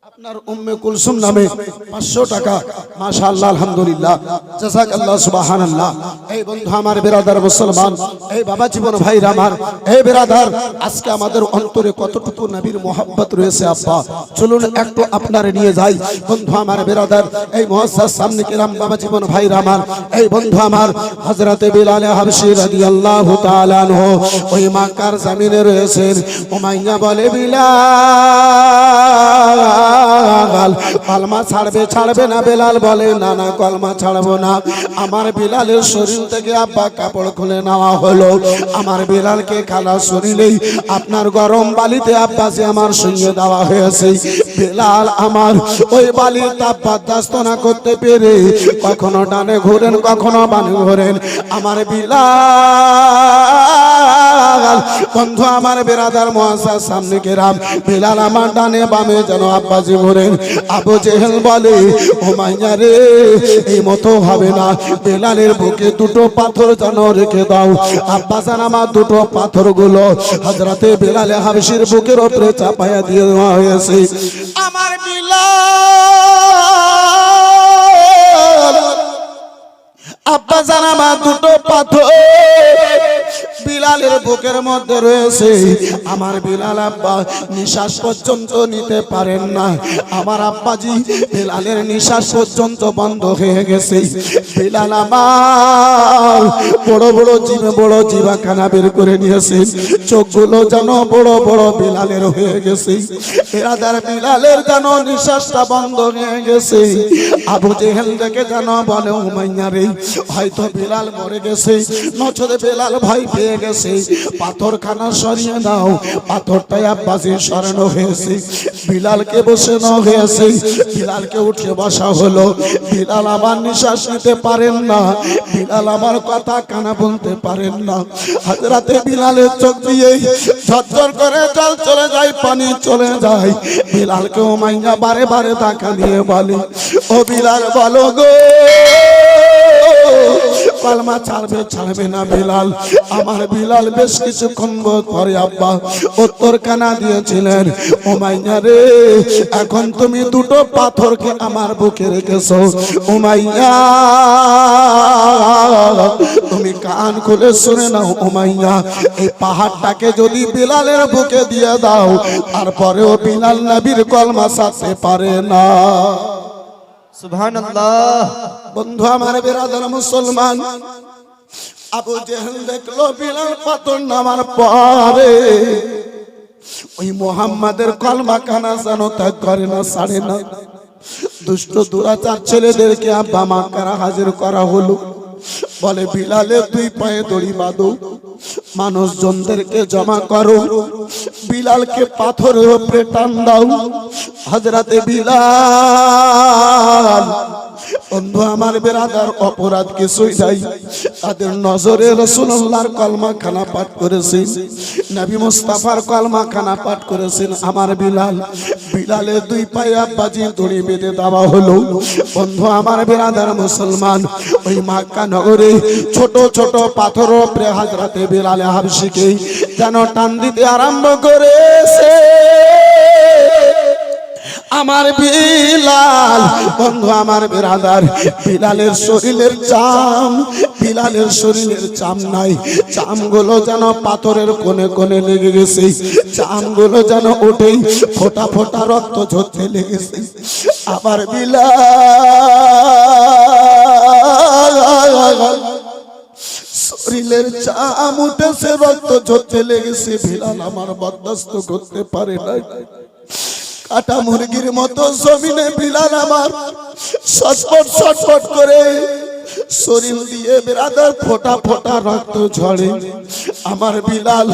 আপনার উম্মে কুলসুম নামে 500 টাকা, মাশাআল্লাহ, আলহামদুলিল্লাহ, জাযাকাল্লাহ, সুবহানাল্লাহ। এই বন্ধু আমার, বিরাদার মুসলমান, এই বাবা জীবন ভাইরা আমার, এই বিরাদার আজকে আমাদের অন্তরে কতটুকু নবীর মোহাব্বত রয়েছে আব্বা, চলুন একটু আপনারে নিয়ে যাই। বন্ধু আমার, বিরাদার এই মুআজ্জাজ সামনে কিরাম বাবা জীবন ভাইরা আমার, এই বন্ধু আমার হযরতে বিলাল হাবশী রাদিয়াল্লাহু তাআলা আনহু ওই মক্কার জমিনে রয়েছেন। উমাইয়া বলে, বিলাল কলমা ছাড়বে, ছাড়বে না? বিলাল বলে, না না, কলমা ছাড়বো না। আমার বিলালের শরীর থেকে আব্বা কাপড় খুলে নেওয়া হলো। আমার বিলালকে খালা শরীরেই আপনার গরম বালিতে আব্বাসে আমার শুইয়ে দেওয়া হয়েছে। বিলাল আমার ওই বালির তাপ বরদাস্ত না করতে পেরে কখনো ডানে ঘোরেন, কখনো বামে ঘোরেন। আমার বিলাল বন্ধু আমার, বিরাদার মুআজ্জাজ সামনে কেরাম, বিলাল আমার ডানে বামে যেন আব্বাজি ঘোরেন। আবু জেহেল বলে, উমাইয়া রে এই মতো হবে না, বিলালের বুকে দুটো পাথর যেন রেখে দাও। আব্বা জান আমার দুটো পাথরগুলো হযরতে বিলাল হাবশীর বুকের উপরে চাপায়া দিয়ে দেওয়া হয়েছে। আমার বিলাল আব্বা জান আমার দুটো পাথর বিলালের বুকের মধ্যে রয়েছে। আমার বিলাল আব্বা নিঃশ্বাস পর্যন্ত নিতে পারেন না। আমার আব্বাজি বিলালের নিঃশ্বাস পর্যন্ত বন্ধ হয়ে গেছে। বিলাল আমার বড় বড় জিভাখানা বের করে নিয়েছে, চোখগুলো যেন বড় বড় বিলালের হয়ে গেছে। বিরাদার বিলালের যেন নিঃশ্বাসটা বন্ধ হয়ে গেছে। আবু জেহেল দেখে যেন বলে উমাইয়া রে হয়তো বিলাল মরে গেছে, নচরে বিলাল ভয় পেয়ে গেছে, পাথরখানা সরিয়ে দাও। পাথরটাই আব্বাসী সরানো হয়েছে, বিলালকে বসে নেওয়া হয়েছে, বিলালকে উঠে বসা হলো। বিলাল আবার নিঃশ্বাস নিতে পারেন না, বিলাল আবার কথা কানা বলতে পারেন না। হযরতে বিলালের চোখ দিয়ে ঝরঝর করে জল চলে যায়, পানি চলে যায়। বিলালকে উমাইয়া বারে বারে টাকা নিয়ে বলে, ও বিলাল বলো গো, কলমা ছাড়বে ছাড়বে না বিলাল? আমার বিলাল বেশ কিছুক্ষণ পরে আব্বা উত্তর কানা দিয়েছিলেন, উমাইয়া রে এখন তুমি দুটো পাথরকে আমার বুকে রেখেছো। উমাইয়া তুমি কান খুলে শুনে নাও উমাইয়া, এই পাহাড়টাকে যদি বিলালের বুকে দিয়ে দাও, তারপরেও বিলাল নবীর কলমা ছাড়তে পারে না। সুবহানাল্লাহ। বন্ধু আমার বিরাদর মুসলমান, আবু জেহেল দেখলো বিলাল পাথর নামার পরে ওই মুহাম্মাদের কলমা কানা যেন ত্যাগ করে না, ছাড়ে না। দুষ্ট দুরাচার ছেলেদেরকে আব্বা মাক্কারা হাজির করা হলো, বলে বিলালের দুই পায়ে দড়ি বাঁধো, মানুষজনদেরকে জমা করো, বিলালকে পাথরের উপরে টান দাও। হযরতে বিলাল, বন্ধু আমার বেরাদার, অপরাধ কিছুই নাই, তাদের নজরে রাসূলুল্লাহর কলমা খানা পাঠ করেছেন, নবী মুস্তাফার কলমা খানা পাঠ করেছেন। আমার বিলাল, বিলালের দুই পায়ে আব্বাজি দড়ি বেঁধে দেওয়া হলো। বন্ধু আমার বেরাদার মুসলমান, ওই মক্কা নগরে ছোট ছোট পাথর উপরে হযরতে বিলাল হাবশিকে যেন টান দিতে আরম্ভ করেছে। আমার বিলাল, বন্ধু আমার বিরাদার, বিলালের শরীরের চাম, বিলালের শরীরের চাম নাই, চামগুলো যেন পাথরের কোণে কোণে লেগে গেছে, চামগুলো যেন উঠেই ফোঁটা ফোঁটা রক্ত ঝরতে লেগেছে। আবার বিলাল শরীরের চাম উঠেছে, রক্ত ঝরতে লেগেছে। বিলাল আমার বরদাস্ত করতে পারে না, কাটা মুরগির মতো জমিনে বিলাল আমার ছটফট ছটফট করে শরীর দিয়ে বেরাদার ফোঁটা ফোঁটা রক্ত ঝরে। আমার বিলাল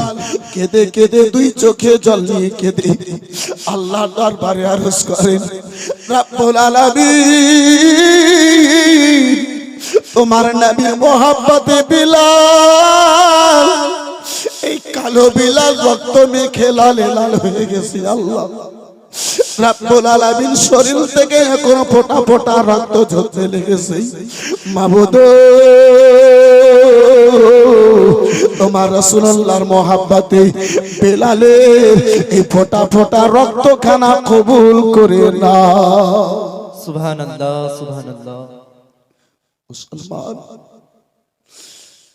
কেঁদে কেঁদে দুই চোখে জল নিয়ে কেঁদে আল্লাহর দরবারে আরজ করেন, রব্বুল আলামিন তোমার নবীর মোহাব্বতে বিলাল, এই কালো বিলাল রক্ত মেখে লালে লাল হয়ে গেছে। আল্লাহ রব্বুল আলামিন শরীর থেকে এখন ফোঁটা ফোঁটা রক্ত ঝরতে লেগেছে। মাবুদ তোমার রাসূলুল্লাহর মোহাব্বতে বিলালের এই ফোঁটা ফোঁটা রক্তখানা কবুল করে নাও। সুবহানাল্লাহ, সুবহানাল্লাহ। মুসলমান,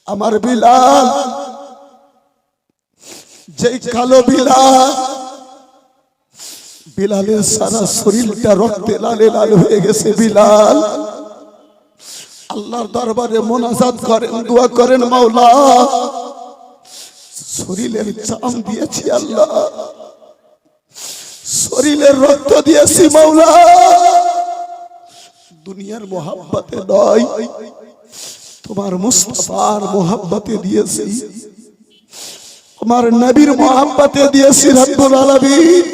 আমার বিলাল, যেই কালো বিলাল, বিলালের সারা শরীরটা রক্তে লালে লাল হয়ে গেছে। বিলাল আল্লাহর দরবারে মোনাজাত করেন, দোয়া করেন, মাওলা শরীরের চাম দিয়েছি, আল্লাহ শরীরের রক্ত দিয়েছি, মাওলা দুনিয়ার মোহাব্বতে নয়, তোমার মুস্তাফার মোহাব্বতে দিয়েছি, তোমার নবীর মোহাব্বতে দিয়েছি। রব্বুল আলামিন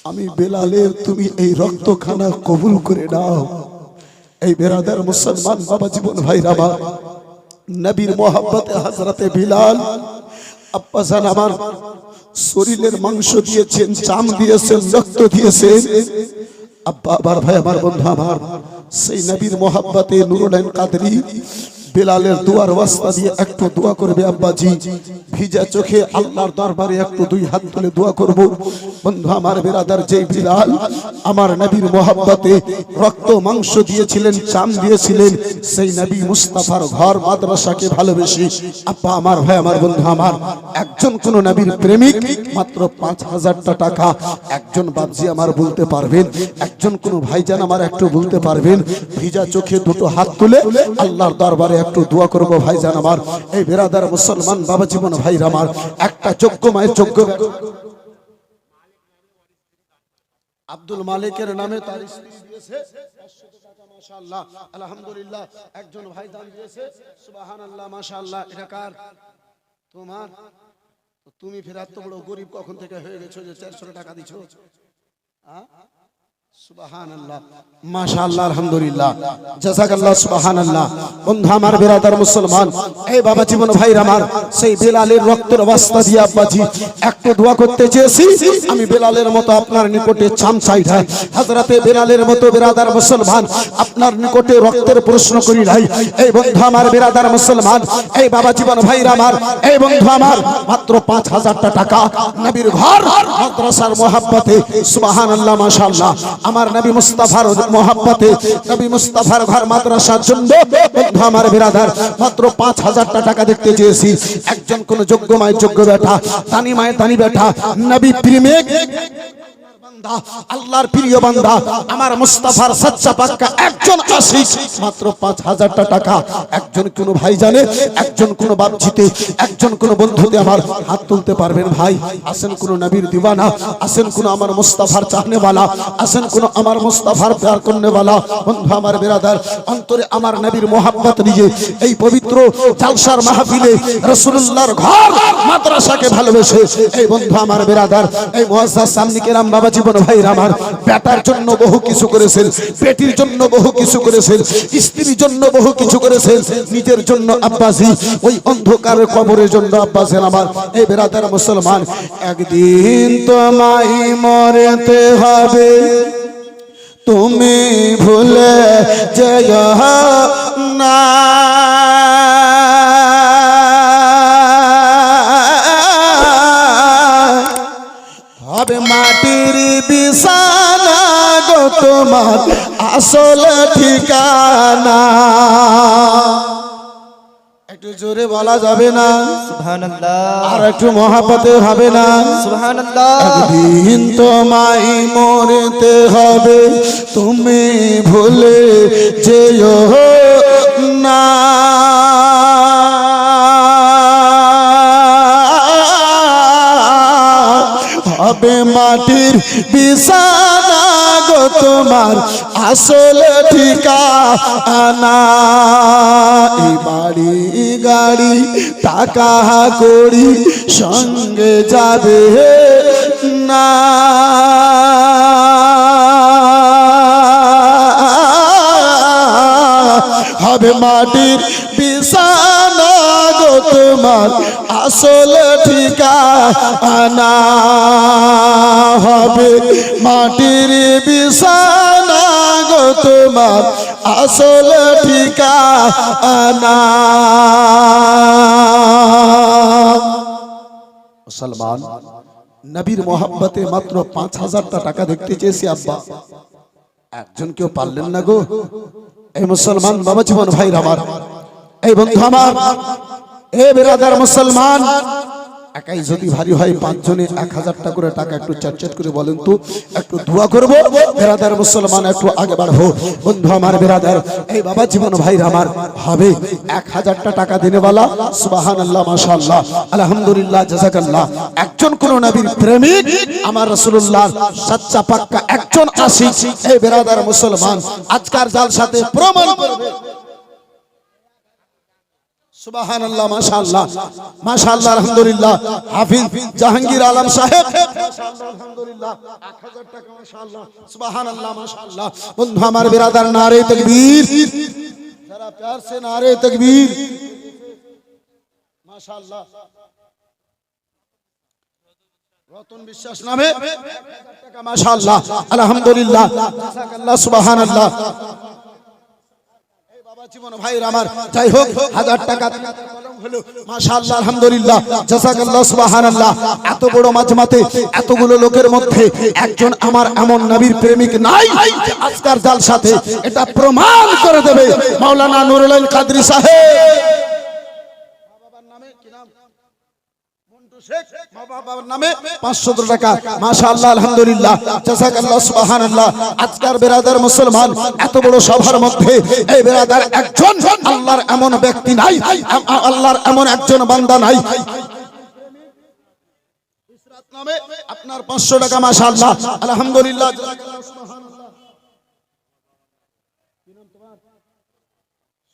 আমি বেলালের তুমি এই রক্তখানা কবুল করে নাও। এই বেরাদার মুসলমান বাবা জীবন ভাই রাবা, নবীর মোহাব্বতে হযরতে বিলাল আব্বাজান আমার শরীরের মাংস দিয়েছেন, চাম দিয়েছেন, রক্ত দিয়েছেন। আব্বা আমার ভাই, আমার বন্ধু আমার, সেই নবীর মোহাব্বতে নুরুল আইন কাদরি বিলালের দুয়ার ওয়াস্তা দিয়ে একটু দোয়া করবে। আব্বাজি ভিজা চোখে আল্লাহর দরবারে একটু দুই হাত তুলে দোয়া করব। বন্ধু আমার বেরাদার, যেই বিলাল আমার নবীর মোহাব্বতে রক্ত মাংস দিয়েছিলেন, চাম দিয়েছিলেন, সেই নবী মুস্তাফার ঘর মাদ্রাসাকে ভালোবেসে, আব্বা আমার ভাই, আমার বন্ধু আমার, একজন কোন নবীর প্রেমিক মাত্র ৫,০০০ টাকা একজন বাবজি আমার বলতে পারবেন? একজন কোন ভাইজান আমার একটু বলতে পারবেন? ভিজা চোখে দুটো হাত তুলে আল্লাহর দরবারে একটু দোয়া করব ভাইজান আমার। এই বেরাদার মুসলমান বাবা জীবন ভাইরা আমার, একটা যোগ্য মায়ের যোগ্য আব্দুল মালিকের নামে তার স্ত্রী দিয়েছে 500 টাকা মাশাআল্লাহ আলহামদুলিল্লাহ। একজন ভাই দান দিয়েছে সুবহানাল্লাহ মাশাআল্লাহ। এটা কার? তোমার। তো তুমি ফের এত বড় গরিব কখন থেকে হয়ে গেছো যে 400 টাকা দিছো? সুবহানাল্লাহ মাশাআল্লাহ আলহামদুলিল্লাহ জাযাকাল্লাহ সুবহানাল্লাহ। বন্ধু আমার বিরাদার মুসলমান, এই বাবা জীবন ভাইরা আমার, সেই বেলালের রক্তের ওয়াস্তা দিয়ে আব্বাজি একটু দোয়া করতে চেয়েছি। আমি বেলালের মতো আপনার নিকটে চামচাই নাই, হযরতে বেলালের মতো বিরাদার মুসলমান আপনার নিকটে রক্তের প্রশ্ন করি নাই। এই বন্ধু আমার বিরাদার মুসলমান, এই বাবা জীবন ভাইরা আমার, এই বন্ধু আমার মাত্র 5000 টাকা নবীর ঘর মাদ্রাসার মোহাব্বতে সুবহানাল্লাহ মাশাআল্লাহ। আমার নবী মুস্তাফার মোহাব্বতে নবী মুস্তাফার ঘর মাদ্রাসার জন্য বন্ধু আমার বিরাদার মাত্র 5000 টাকা দেখতে চেয়েছি। একজন কোন যোগ্য মায়ের যোগ্য বেটা, দানি মায়ের দানি বেটা, নবী প্রেমিক বান্দা, আল্লাহর প্রিয় বান্দা, আমার মুস্তাফার সচ্চা পাক্কা একজন আশিক, মাত্র 5000 টাকা। একজন কোন ভাই জানে, একজন কোন বাপ জিতে, একজন কোন বন্ধুতে আমার হাত তুলতে পারবেন? ভাই আসেন কোন নবীর দিওয়ানা, আসেন কোন আমার মুস্তাফার চাহনেওয়ালা, আসেন কোন আমার মুস্তাফার প্যার করনেওয়ালা। বন্ধু আমার বিরাদার, অন্তরে আমার নবীর মোহাব্বত নিয়ে এই পবিত্র জালসার মাহফিলে রাসূলুল্লাহর ঘর মাদ্রাসাকে ভালোবেসে এই বন্ধু আমার বিরাদার, এই মুআজ্জাজ সামনে কেরাম বাবা জীবন ভাইরা আমার, বেটার জন্য বহু কিছু করেছেন, বেটির জন্য বহু কিছু করেছেন, স্ত্রীর জন্য বহু কিছু করেছেন, নিজের জন্য আব্বাসি ওই অন্ধকার কবরের জন্য আব্বাসের আমার। এই বেরাদার মুসলমান, একদিন তোমায় মরতে হবে, তুমি ভুলে যেও না, হবে মাটির বিছানা গো তোমার আসল ঠিকানা। একটু জোরে বলা যাবে না? সুবহানাল্লাহ। আর একটু মহাব্বতে হবে না? সুবহানাল্লাহ। একদিন তোমায় মরতে হবে, তুমি ভুলে যেও না, হবে মাটির বিছানা গো তোমার আসল ঠিকানা। এই বাড়ি গাড়ি টাকা কড়ি সঙ্গে যাবে না, হবে মাটির বিছানা গো তোমার আসল ঠিকানা, হবে মাটির বিছানা গো তোমার আসল ঠিকানা। মুসলমান, নবীর মোহাব্বতে মাত্র 5000 টাকা দেখতে চেয়েছি আব্বা, একজন কেউ পারলেন না গো। এই মুসলমান বাবা জীবন ভাই আমার, এই বন্ধু আমার, এ বেরাদার মুসলমান, একাই যদি ভারী হয় 5 জনে 1000 করে টাকা একটু চারচার করে বলেন তো, একটু দোয়া করব। বেরাদার মুসলমান একটু আগে বাড়বো। বন্ধু আমার বেরাদার, এই বাবা জীবন ভাই আমার, হবে 1000 টাকা দিনেওয়ালা। সুবহানাল্লাহ মাশাআল্লাহ আলহামদুলিল্লাহ জাযাকাল্লাহ। একজন কোন নবীর প্রেমিক আমার রাসূলুল্লাহর সচ্চা পাক্কা একজন আশিক, এই বেরাদার মুসলমান আজকার জালসাতে প্রমাণ করবে। সুবহানাল্লাহ মাশাআল্লাহ মাশাআল্লাহ আলহামদুলিল্লাহ। হাফিজ জাহাঙ্গীর আলম সাহেব মাশাআল্লাহ আলহামদুলিল্লাহ 1000 টাকা মাশাআল্লাহ সুবহানাল্লাহ মাশাআল্লাহ। বন্ধু আমার বিরাদার, নারে তাকবীর, যারা প্यार से নারে তাকবীর মাশাআল্লাহ। রতন বিশ্বাস নামে 1000 টাকা মাশাআল্লাহ আলহামদুলিল্লাহ জাযাকাল্লাহ সুবহানাল্লাহ। জীবন ভাইরা আমার, যাই হোক 1000 টাকা হলো মাশাআল্লাহ আলহামদুলিল্লাহ জাযাকাল্লাহ সুবহানাল্লাহ। এত বড় মাজমাতে এতগুলো লোকের মধ্যে একজন আমার এমন নবীর প্রেমিক নাই, আজকার জালসাতে এটা প্রমাণ করে দেবে মাওলানা নুরুল আইন কাদরী সাহেব। বাবার নামে কি নাম? মন্টু শেখ। বাবার নামে 500 টাকা মাশাআল্লাহ আলহামদুলিল্লাহ জাযাকাল্লাহ সুবহানাল্লাহ। আজকার বেরাদার মুসলমান, এত বড় সভার মধ্যে এই বেরাদার একজন আল্লাহর এমন ব্যক্তি নাই, আল্লাহর এমন একজন বান্দা নাই ইসরাত নামে আপনার 500 টাকা মাশাআল্লাহ আলহামদুলিল্লাহ জাযাকাল্লাহ সুবহানাল্লাহ। কি নাম তোমার?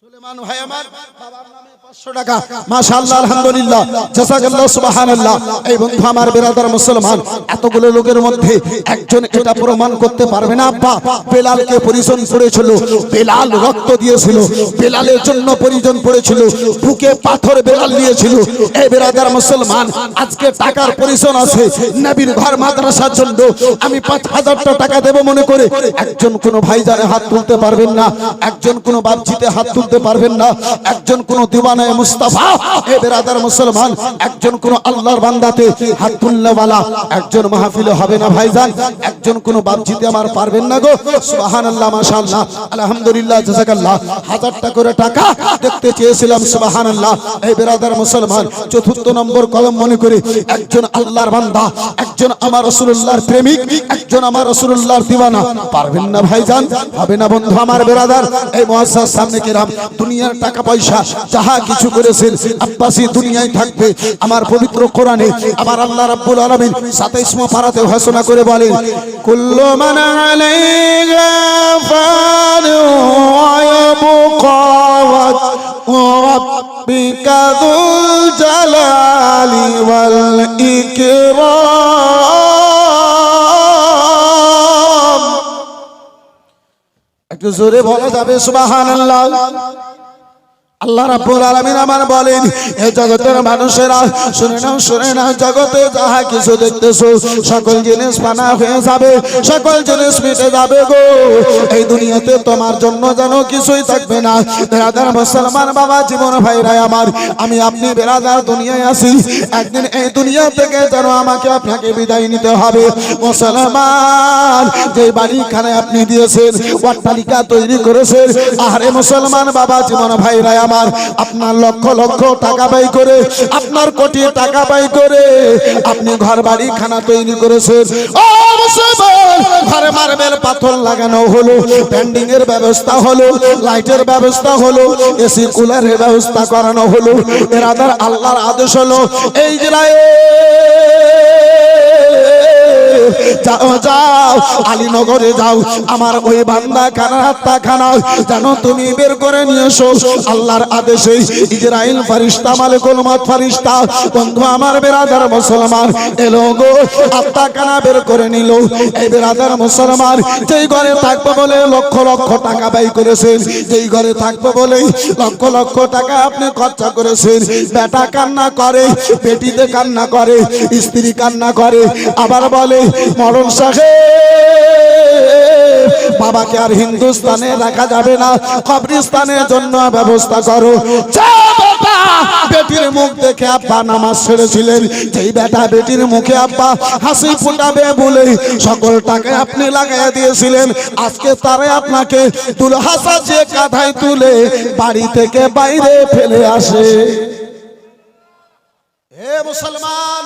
সুলেমান ভাই আমার বাবার নামে 500 টাকা মাশাআল্লাহ আলহামদুলিল্লাহ জাযাকাল্লাহ সুবহানাল্লাহ। এই বন্ধু আমার বিরাদার মুসলমান, এতগুলো লোকের মধ্যে একজন এটা প্রমাণ করতে পারবে না আব্বা বেলালকে পরিজন করেছিল, বেলাল রক্ত দিয়েছিল, বেলালের জন্য পরিজন পড়েছিল, বুকে পাথর বেলাল নিয়েছিল। এই বিরাদার মুসলমান, আজকে টাকার পরিজন আছে নবীর ঘর মাদ্রাসার জন্য আমি 5000 টাকা দেব মনে করে একজন কোন ভাইজানে হাত তুলতে পারবেন না, একজন কোন বাপজিতে হাত তুলতে পারবেন না, একজন কোন দিওয়ানায়ে মুস্তাফা এ বিরাদার মুসলমান, একজন কোন আল্লাহর বান্দাতে হাত তুলনেওয়ালা একজন মাহফিলে হবে না ভাইজান, একজন কোন বাপজিতে আমার পারবেন না গো। সুবহানাল্লাহ মাশাআল্লাহ আলহামদুলিল্লাহ জাযাকাল্লাহ। 1000 টাকা করে টাকা দেখতে চেয়েছিলাম সুবহানাল্লাহ। এই বিরাদার মুসলমান, চতুর্থ নম্বর কলম মনে করে একজন আল্লাহর বান্দা, একজন আমার রাসূলুল্লাহর প্রেমিক, একজন আমার রাসূলুল্লাহর দিওয়ানা পারবেন না ভাইজান, হবে না বন্ধু আমার বিরাদার। এই মুআজ্জাজ সামনে কিরাম, দুনিয়ার টাকা পয়সা যাহা কিছু করেছেন আব্বাসী দুনিয়ায় থাকবে। আমার পবিত্র কোরআনে আমার আল্লাহ রাব্বুল আলামিন 27 পারাতে ঘোষণা করে বলেন, কুল্লু মান আলাইহা ফান ওয়া ইয়াবকা রাব্বিকা যুল জালালি ওয়াল ইকরাম। একটু জোরে বলা যাবে সুবহানাল্লাহ। আল্লাহ রাব্বুল আলামিন আমার বলেন, এই জগতের মানুষেরা শুনে নাও জগতে যাহা কিছু দেখতেছো সকল জিনিস ফানা হয়ে যাবে, সকল জিনিস মিটে যাবে গো। এই দুনিয়াতে তোমার জন্য যেন কিছুই থাকবে না। বিরাদার মুসলমান বাবা জীবন ভাইরা আমার, আমি আপনি বিরাদার দুনিয়ায় আছি, একদিন এই দুনিয়া থেকে যেন আমাকে আপনাকে বিদায় নিতে হবে। মুসলমান, যে বাড়িখানে আপনি দিয়েছেন, অট্টালিকা তৈরি করেছেন, আরে মুসলমান বাবা জীবন ভাইরা আমার, আপনার লক্ষ লক্ষ টাকা ব্যয় করে, আপনার কোটি টাকা ব্যয় করে আপনি ঘর বাড়ি খানা তৈরি করেছেন। ও মুসলমান, ঘরে মার্বেল পাথর লাগানো হলো, পেন্ডিং এর ব্যবস্থা হলো, লাইটের ব্যবস্থা হলো, এসি কুলারের ব্যবস্থা করানো হলো। বিরাদার আল্লাহর আদেশ হলো, এই জেলায় যাও যাও আলীনগরে যাও, আমার ওই বান্দা খানা জানো তুমি বের করে নিয়ে এসো। আল্লাহর আদেশে ইসরাইল ফেরেশতা মালিকুল মউত ফেরেশতা বন্ধু আমার বিরাদার মুসলমান এলো গো, আত্মাখানা বের করে নিল। এই বিরাদার মুসলমান, যেই ঘরে থাকবো বলে লক্ষ লক্ষ টাকা ব্যয় করেছেন, যেই ঘরে থাকবো বলে লক্ষ লক্ষ টাকা আপনি খরচা করেছেন, বেটা কান্না করে, বেটিতে কান্না করে, স্ত্রী কান্না করে, আবার বলে মরণ সাহেব বাবাকে আর হিন্দুস্তানে রাখা যাবে না, কবরস্থানের জন্য ব্যবস্থা করো। বেটির মুখ দেখে আব্বা নামাজ ছেড়েছিলেন, যেই বেটা বেটির মুখে আব্বা হাসি ফুটাবে বলে সকল টাকা আপনি লাগাইয়া দিয়েছিলেন, আজকে তারে আপনাকে দুলহা সাজিয়ে কাঁধায় তুলে বাড়ি থেকে বাইরে ফেলে আসে। হে মুসলমান,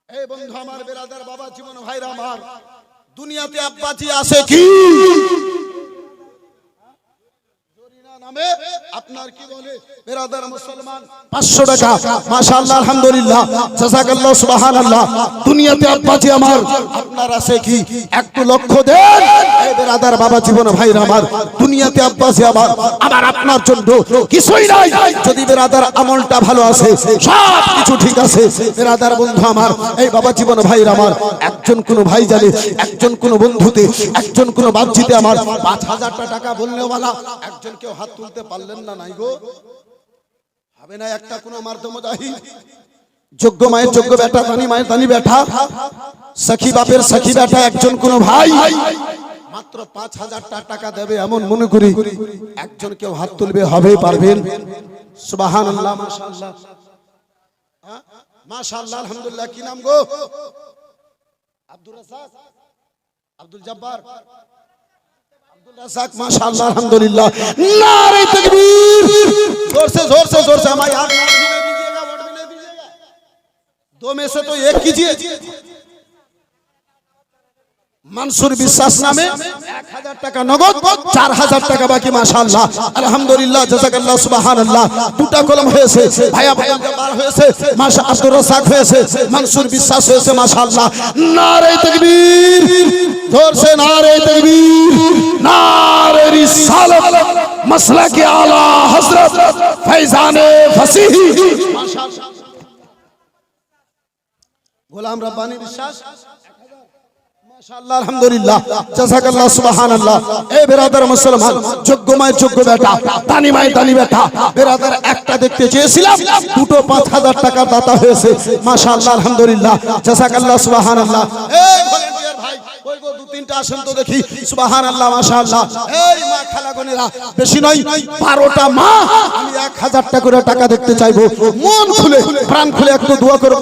এই বন্ধু আমার বিরাদার বাবা জীবন ভাইরা আমার, দুনিয়াতে আব্বাজি আছে কি? নামে আপনার কি বলে বিরাদার মুসলমান 500 টাকা মাশাআল্লাহ আলহামদুলিল্লাহ জাযাকাল্লাহ সুবহানাল্লাহ। দুনিয়াতে আব্বাজি আমার, আপনার আছে কি? একটু লক্ষ্য দেন এই বিরাদার বাবা জীবন ভাইরা আমার, দুনিয়াতে আব্বাজি আমার, আমার আপনার জন্য কিছুই নাই। যদি বিরাদার আমলটা ভালো আছে, সব কিছু ঠিক আছে। বিরাদার বন্ধু আমার, এই বাবা জীবন ভাইরা আমার, একজন কোন ভাই জানে, একজন কোন বন্ধুতে, একজন কোন বাপজিতে আমার 5000 টাকা বলনেওয়ালা একজন কেউ হাত তুলতে পারলেন না। নাই গো, হবে না একটা কোন মাধ্যম দাহি, যোগ্য মায়ের যোগ্য বেটা, দানি মায়ের দানি বেটা, সখী বাপের সখী বেটা একজন কোন ভাই মাত্র 5000 টাকা দেবে এমন মনে করি একজন কেউ হাত তুলবে, হবেই পারবেন। সুবহানাল্লাহ মাশাআল্লাহ মাশাআল্লাহ আলহামদুলিল্লাহ। কি নাম গো? আব্দুর রাজ্জাক, আব্দুল জব্বার, আব্দুল রাজ্জাক মাশাআল্লাহ আলহামদুলিল্লাহ। नारे तकबीर, जोर से हमारे यहाँ वोट भी नहीं दीजिएगा, 2 में से तो 1 कीजिए। মনসুর বিশ্বাস নামে 1000 টাকা নগদ, 4000 টাকা বাকি। মাশাআল্লাহ, আলহামদুলিল্লাহ, জাযাকাল্লাহ, সুবহানাল্লাহ। দুটা কলম হয়েছে, ভাইয়া ভাইয়া বার হয়েছে, মাশা আব্দুর রাজ্জাক হয়েছে, মনসুর বিশ্বাস হয়েছে। মাশাআল্লাহ, নারে তাকবীর, জোরসে নারে তাকবীর, নারে রিসালাত, মাসলাকে আলা হযরত ফৈজানে ফসিহি মাশাআল্লাহ, গোলাম রব্বানী বিশ্বাস। মাশাআল্লাহ, আলহামদুলিল্লাহ, জাযাকাল্লাহ, সুবহানাল্লাহ। এই বেরাদার মুসলমান, যোগ্যময় যোগ্য বেটা, দানিমায় দানি বেটা, বেরাদার একটা দেখতে চেয়েছিলাম, দুটো 5000 টাকা দাতা হয়েছে। মাশাআল্লাহ, আলহামদুলিল্লাহ, জাযাকাল্লাহ, সুবহানাল্লাহ। এই ভলান্টিয়ার ভাই, ওই গো দু তিনটা আসেন তো দেখি। সুবহানাল্লাহ, মাশাআল্লাহ। এই মা খালাগনেরা, বেশি নয় 12টা মা, আমি 1000 টাকা করে টাকা দেখতে চাইবো। মন খুলে প্রাণ খুলে একটু দোয়া করো।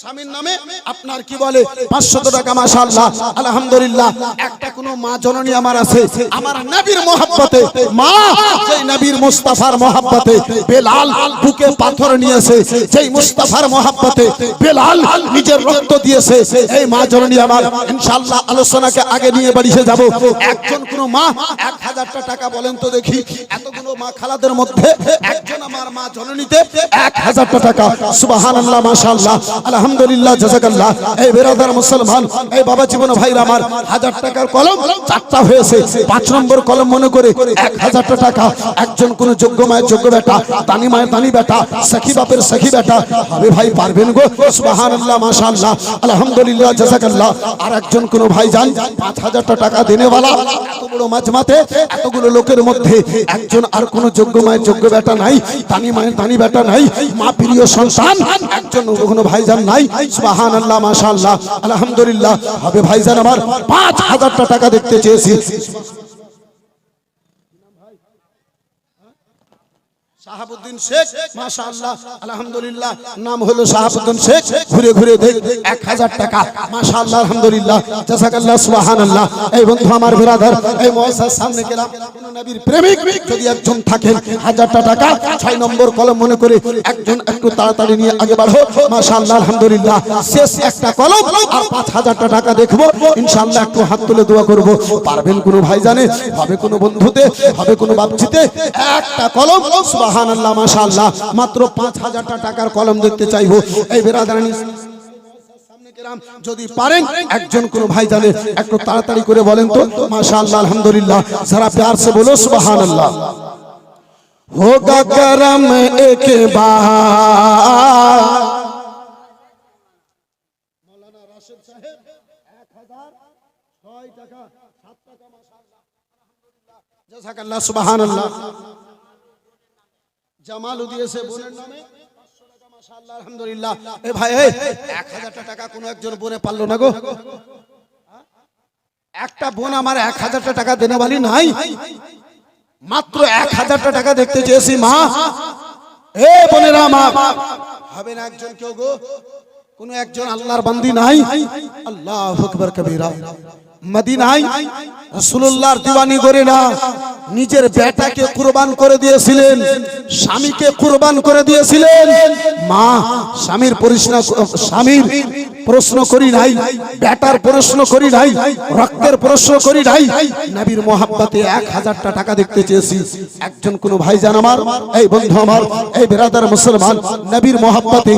স্বামীর নামে আপনার কি বলে 500 টাকা। মাশাআল্লাহ, আলহামদুলিল্লাহ। একটা কোন মা জননী আমার আছে, আমার নবীর মহব্বতে মা, যেই নবীর মুস্তাফার মহব্বতে বেলাল বুকে পাথর নিয়েছে, যেই মুস্তাফার মহব্বতে বেলাল নিজের রক্ত দিয়েছে, এই মা জননী আমার। ইনশাআল্লাহ আলোচনাকে আগে নিয়ে বাড়িয়ে যাব। একজন কোন মা 1000 টাকা বলেন তো দেখি। এতগুলো মা খালাদের মধ্যে একজন আমার মা জননীতে 1000 টাকা। সুবহানাল্লাহ, মাশাআল্লাহ, আলহামদুলিল্লাহ, জাযাকাল্লাহ। এই বেরাদার মুসলমান, এই বাবা জীবন ভাইরা আমার, 1000 টাকার কলম 4টা হয়েছে। 5 নম্বর কলম মনে করে 1000 টাকা। একজন কোন যোগ্য মায়ের যোগ্য বেটা, দানি মায়ের দানি বেটা, সখী বাপের সখী বেটা হবে ভাই, পারবেন গো? সুবহানাল্লাহ, মাশাআল্লাহ, আলহামদুলিল্লাহ, জাযাকাল্লাহ। আর একজন কোন ভাই যান 5000 টাকা দেনেওয়ালা। এত বড় মাজমাতে এতগুলো লোকের মধ্যে একজন আর কোন যোগ্য মায়ের যোগ্য বেটা নাই, দানি মায়ের দানি বেটা নাই, মা প্রিয় সন্তান একজন কোনো ভাইজান নাই। সুবহানাল্লাহ, মাশাআল্লাহ, আলহামদুলিল্লাহ। হবে ভাইজান আমার 5000 টাকা দেখতে চেয়েছি। শাহাবুদ্দিন শেখ, মাশাআল্লাহ, আলহামদুলিল্লাহ, নাম হলো শাহাবুদ্দিন শেখ। ঘুরে ঘুরে দেখ 1000 টাকা। মাশাআল্লাহ, আলহামদুলিল্লাহ, জাযাকাল্লাহ, সুবহানাল্লাহ। এই বন্ধু আমার বিরাদার, এই মুআসসাসার সামনে গেলাম, কোন নবীর প্রেমিক যদি একজন থাকেন 1000 টাকা। 6 নম্বর কলম মনে করে একজন একটু তাড়াতাড়ি নিয়ে আগে বাড়ো। মাশাআল্লাহ, আলহামদুলিল্লাহ। শেষ একটা কলম আর 5000 টাকা দেখবো ইনশাআল্লাহ। একটু হাত তুলে দোয়া করব। পারবেন কোন ভাই জানে, হবে কোন বন্ধুতে, হবে কোন বাপজিতে, একটা কলম। সুবহানাল্লাহ, মাশাআল্লাহ, মাত্র 5000 টাকার কলম দেখতে চাইবো। এই বেরাদারানি সামনে গেলাম, যদি পারেন একজন কোন ভাই জানে একটু তাড়াতাড়ি করে বলেন তো। মাশাআল্লাহ, আলহামদুলিল্লাহ, যারা প্यार से बोलो सुबहानअल्लाह। होगा करम एक बार, मौलाना राशिद साहेब 1006 টাকা 7 টাকা। মাশাআল্লাহ, আলহামদুলিল্লাহ, জাযাকাল্লাহ, সুবহানাল্লাহ। জামাল দিয়েছে বোনের নামে 500 টাকা। মাশাআল্লাহ, আলহামদুলিল্লাহ। এ ভাই, 1000 টাকা কোন একজন বোনে পারলো না গো? একটা বোন আমার 1000 টাকা দেনেওয়ালি নাই, মাত্র 1000 টাকা দেখতে চেয়েছি। মা, এ বোনেরা, মা হবে না একজন কেউ গো? কোন একজন আল্লাহর বান্দি নাই? আল্লাহু আকবার কবীরা। মদিনায় রাসূলুল্লাহর দিওয়ানি করে না, নিজের বেটাকে কুরবান করে দিয়েছিলেন, স্বামীকে কুরবান করে দিয়েছিলেন। মা, স্বামীর প্রশ্ন করি নাই, বেটার প্রশ্ন করি নাই, রক্তের প্রশ্ন করি নাই, নবীর মহব্বতে 1000 টাকা দেখতে চেয়েছি। একজন কোন ভাইজান আমার, এই বন্ধু আমার, এই বিরাদার মুসলমান, নবীর মহব্বতে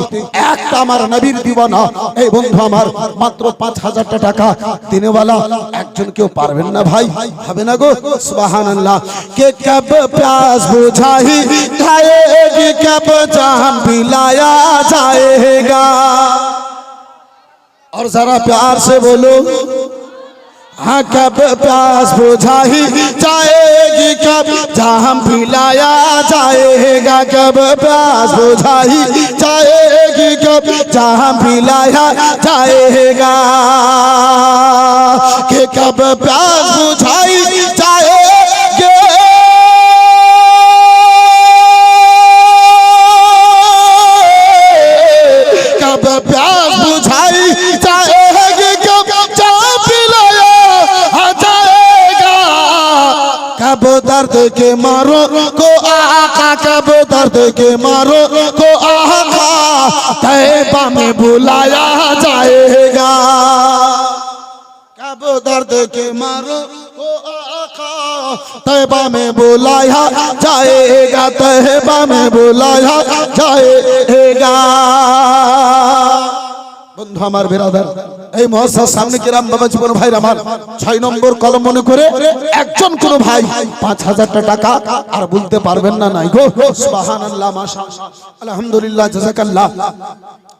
একটা আমার নবীর দিওয়ানা, এই বন্ধু আমার, মাত্র 5000 টাকা দিনেওয়ালা একজন কেউ পারবেন না ভাই? হবে না গো? সুবহানাল্লাহ। के कब प्यास बुझाई जाएगी, कब जाम पिलाया जाएगा। और जरा प्यार से बोलो, हाँ, कब प्यास बुझाई जाएगी, कब जाम पिलाया जाएगा। कब प्यास बुझाई जाएगी, कब जाम पिलाया जाएगा। कि कब प्यास बुझाई जाएगी, कब प्यास बुझाई जाएगी, कब जाम पिलाया जाएगा। कब दर्द के मारो को आका, कब दर्द के मारो को आका, तैबा में बुलाया जाएगा। दर्द के मारो ओ आका, तैबा में बुलाया जाएगा, तैबा में बुलाया जाएगा। বন্ধু আমার বিরাদার, এই মহাসার সামনে কিরাম বাবা জীবন ভাই আমার 6 নম্বর কলম মনে করে একজন কোন ভাই 5000 টাকা আর বলতে পারবেন না নাই গো সুবহানাল্লাহ মাশাআল্লাহ আলহামদুলিল্লাহ জাযাকাল্লাহ।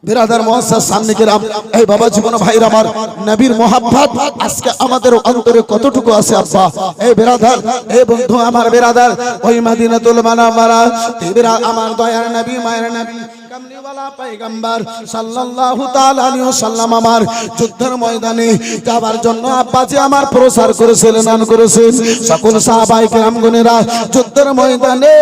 বিরাদার মহাসার সামনে কিরাম এই বাবা জীবন ভাই আমার নবীর মোহাব্বত আজকে আমাদের অন্তরে কতটুকু আছে আব্বা। এই বিরাদার, এই বন্ধু আমার বিরাদার, ওই মদিনাতুল মুনাওয়ারা তিবরা আমার দয়ার নবী মায়ের নবী কামলিওয়ালা পয়গম্বর সাল্লাল্লাহু তাআলা আলাইহি ওয়াসাল্লাম আমার যুদ্ধের ময়দানে যাবার জন্য আব্বাজি আমার প্রচার করেছিলেন, এলান করেছেন। সকল সাহাবায়ে কেরামগণেরা যুদ্ধের ময়দানে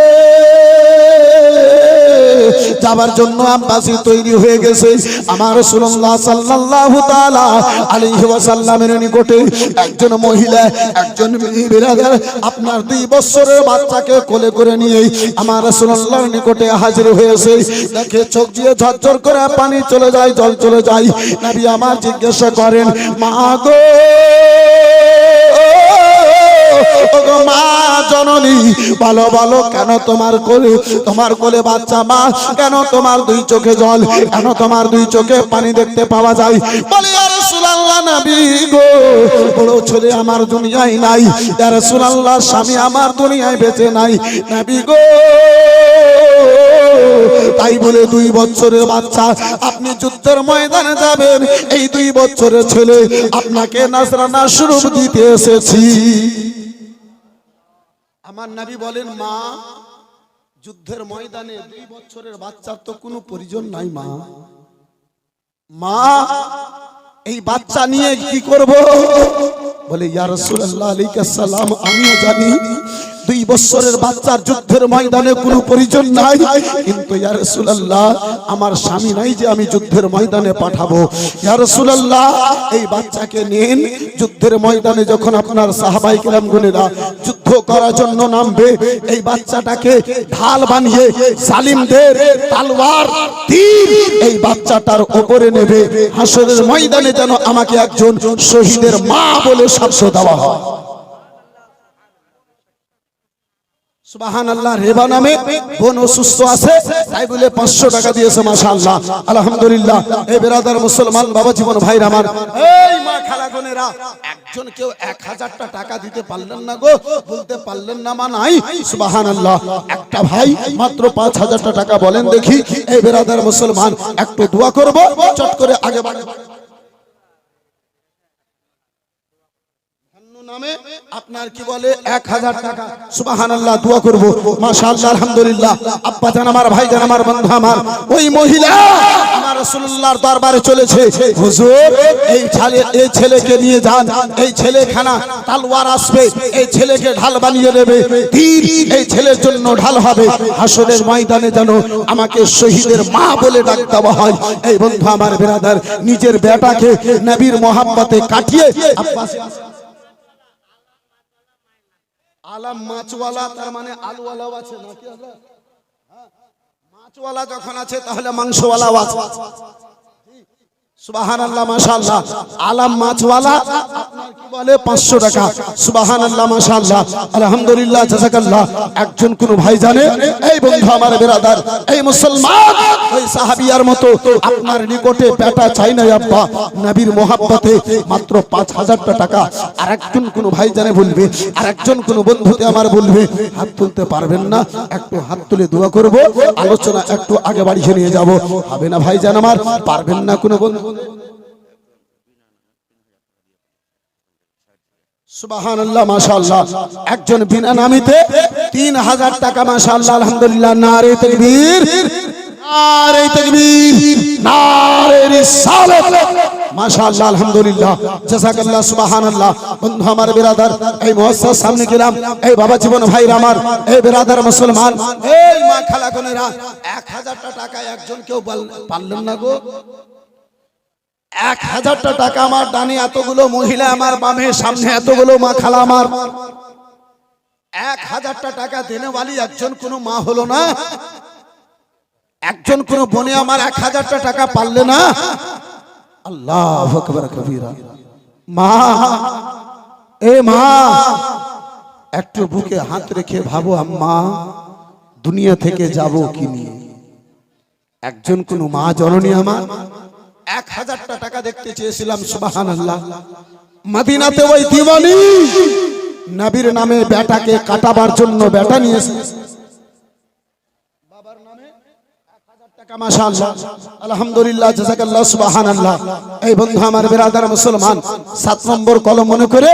যাবার জন্য আব্বাজি তৈরি হয়ে গেছে। আমার রাসূলুল্লাহ সাল্লাল্লাহু তাআলা আলাইহি ওয়াসাল্লামের নিকটে একজন মহিলা, একজন বিরাদার আপনার 2 বছরের বাচ্চাকে কোলে করে নিয়ে আমার রাসূলুল্লাহর নিকটে হাজির হয়েছে। দেখে চোখ দিয়ে ঝরঝর করে পানি চলে যায়, জল চলে যায়। নবী আমার জিজ্ঞাসা করেন, মা গো, ওগো মা জননী, বলো বলো কেন তোমার কোলে বাচ্চা মা, কেন তোমার 2 চোখে জল, কেন তোমার 2 চোখে পানি দেখতে পাওয়া যায়? বলে ইয়া রাসূলুল্লাহ নবী গো, বড় ছেলে আমার দুনিয়ায় নাই, ইয়া রাসূলুল্লাহ স্বামী আমার দুনিয়ায় বেঁচে নাই নবী গো। তাই বলে 2 বছরের বাচ্চা, আপনি যুদ্ধের ময়দানে যাবেন, এই 2 বছরের ছেলে আপনাকে নাজরানা স্বরূপ দিতে এসেছি। আমার নবী বলেন, মা যুদ্ধের ময়দানে 2 বছরের বাচ্চার তো কোনো প্রয়োজন নাই মা, মা এই বাচ্চা নিয়ে কি করব? বলে ইয়া রাসূলুল্লাহ আলাইহিস সালাম, আমিও জানি 2 বছরের বাচ্চার যুদ্ধের ময়দানে কোনো প্রয়োজন নাই, কিন্তু ইয়া রাসূলুল্লাহ আমার স্বামী নাই যে আমি যুদ্ধের ময়দানে পাঠাবো। ইয়া রাসূলুল্লাহ এই বাচ্চাকে নিন, যুদ্ধের ময়দানে যখন আপনার সাহাবায়ে কেরামগণেরা যুদ্ধ করার জন্য নামবে, এই বাচ্চাটাকে ঢাল বানিয়ে জালিমদের তলোয়ার তীর এই বাচ্চাটার উপরে নেবে, হাসরের ময়দানে যেন আমাকে একজন শহীদের মা বলে সাক্ষ্য দেওয়া হয়। সুবহানাল্লাহ। রেবা নামে বোন অসুস্থ আছে, তাই বলে 500 টাকা দিয়েছে, মাশাআল্লাহ আলহামদুলিল্লাহ। এই বিরাদার মুসলমান বাবা জীবন ভাই আমার, এই মা খালাগণেরা, একজন কেউ 1000 টাকা দিতে পারলেন না গো, বলতে পারলেন না মা নাই? সুবহানাল্লাহ। একটা ভাই মাত্র 5000 টাকা বলেন দেখি। এই বিরাদার মুসলমান একটু দোয়া করব, চট করে আগে বাড়ে নামে আপনার কি বলে 1000 টাকা। সুবহানাল্লাহ, দোয়া করব মাশাআল্লাহ আলহামদুলিল্লাহ। আব্বা জান আমার, ভাই জান আমার, বন্ধু আমার, ওই মহিলা আমার রাসূলুল্লাহর দরবারে চলেছে, হুজুর এই ছেলেকে নিয়ে যান, এই ছেলেখানা তলোয়ার আসবে, এই ছেলেকে ঢাল বানিয়ে নেবে, তীর এই ছেলের জন্য ঢাল হবে, হাসরের ময়দানে যেন আমাকে শহীদের মা বলে ডাক দেওয়া হয়। এই বন্ধু আমার বিরাদার, নিজের বেটাকে নবীর মহব্বতে কাটিয়ে আব্বা আলাম মাছওয়ালা, তার মানে আলুওয়ালাও আছে নাকি? মাছওয়ালা যখন আছে তাহলে মাংসওয়ালাও আছে। সুবহানাল্লাহ মাশাআল্লাহ। আলাম মাছওয়ালা আপনার কি বলে 500 টাকা। সুবহানাল্লাহ মাশাআল্লাহ আলহামদুলিল্লাহ জাযাকাল্লাহ। একজন কোন ভাই জানে, এই বন্ধু আমার বিরাদার, এই মুসলমান ওই সাহাবিয়ার মতো আপনার নিকটে পেটা চাই না আব্বা, নবীর মোহাব্বতে মাত্র 5000 টাকা। আরেকজন কোন ভাই জানে বলবে, আরেকজন কোন বন্ধুতে আমার বলবে, হাত তুলতে পারবেন না? একটু হাত তুলে দোয়া করব, আলোচনা একটু আগে বাড়িয়ে নিয়ে যাব। হবে না ভাই জান আমার? পারবেন না কোন বন্ধু? সুবহানাল্লাহ মাশাআল্লাহ। একজন বিনা নামিতে 3000 টাকা, মাশাআল্লাহ আলহামদুলিল্লাহ। নারে তাকবীর, নারে তাকবীর, নারে রিসালাত, মাশাআল্লাহ আলহামদুলিল্লাহ জাযাকাল্লাহ। সুবহানাল্লাহ। বন্ধু আমার বিরাদার, এই মুআসসাস সামনে গেলাম, এই বাবা জীবন ভাই আমার, এই বিরাদার মুসলমান, এই মা খালাগণেরা, 1000 টাকা একজন কেউ পারলেন না গো? 1000 টাকা আমার ডানে এতগুলো মহিলা, আমার বামে সামনে এতগুলো মা খালা আমার, 1000 টাকা দেনেওয়ালি একজন কোন মা হলো না? একজন কোন বোনে আমার 1000 টাকা পারলে না? আল্লাহু আকবার কবীরা। মা এ মা, একটু বুকে হাত রেখে ভাবো আম্মা, দুনিয়া থেকে যাব কি নিয়ে। একজন কোন মা জননী আমার 1000টা টাকা দেখতে চেয়েছিলাম, সুবহানাল্লাহ। মদিনাতে ওই দিওয়ানি নবীর নামে বেটাকে কাটাবার জন্য বেটা নিয়েছে, বাবার নামে 1000 টাকা, মাশাআল্লাহ, আলহামদুলিল্লাহ, জাযাকাল্লাহ, সুবহানাল্লাহ। এই বন্ধু আমার, বিরাদার মুসলমান, 7 নম্বর কলম মনে করে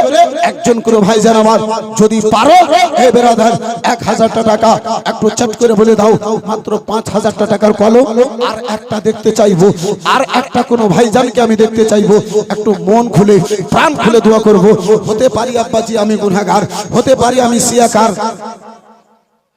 একজন কোন ভাইজান আমার যদি পারো, এই বিরাদার 1000টা টাকা একটু চট করে বলে দাও, মাত্র 5000টা টাকার কলম। আর একটা দেখতে চাইবো, আর একটা কোন ভাইজানকে আমি দেখতে চাইবো, একটু মন খুলে প্রাণ খুলে দোয়া করব। হতে পারি আব্বাজি আমি গুনাহগার, হতে পারি আমি সিয়াকার।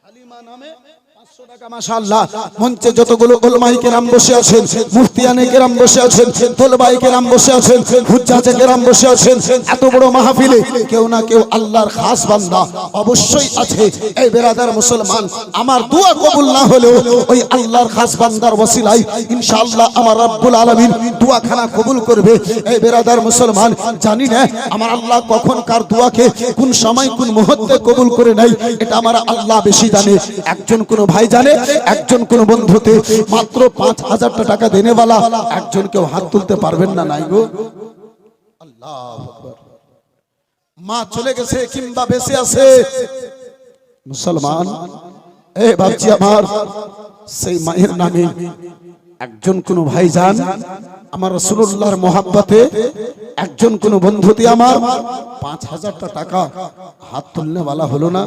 হালিমা নামে 500 টাকা, মাশাআল্লাহ। মঞ্চে যতগুলো উলামায়ে কেরাম বসে আছেন, মুফতিয়ানে কেরাম বসে আছেন, তোলবায়ে কেরাম বসে আছেন, হুজ্জাজে কেরাম বসে আছেন, এত বড় মাহফিলে কেউ না কেউ আল্লাহর খাস বান্দা অবশ্যই আছে। এই বেরাদার মুসলমান, আমার দোয়া কবুল না হলেও ওই আল্লাহর খাস বান্দার ওসিলায় ইনশাআল্লাহ আমার রব্বুল আলামিন দোয়াখানা কবুল করবে। এই বেরাদার মুসলমান, জানি না আমার আল্লাহ কখন কার দোয়াকে কোন সময় কোন মুহূর্তে কবুল করে নেয়, এটা আমার আল্লাহ বেশি জানে। একজন কোন ভাই জানে, একজন কোন বন্ধুতে মাত্র 5000 টাকা দেনেওয়ালা একজন কেউ হাত তুলতে পারবেন না? নাই গো, আল্লাহু আকবার। মা চলে গেছে কিংবা বেঁচে আছে মুসলমান, এ বাপজি আমার, সেই মায়ের নামে একজন কোন ভাইজান আমার রাসূলুল্লাহর মহব্বতে একজন কোন বন্ধুতে আমার 5000টা টাকা হাত তুলনে वाला হলো না।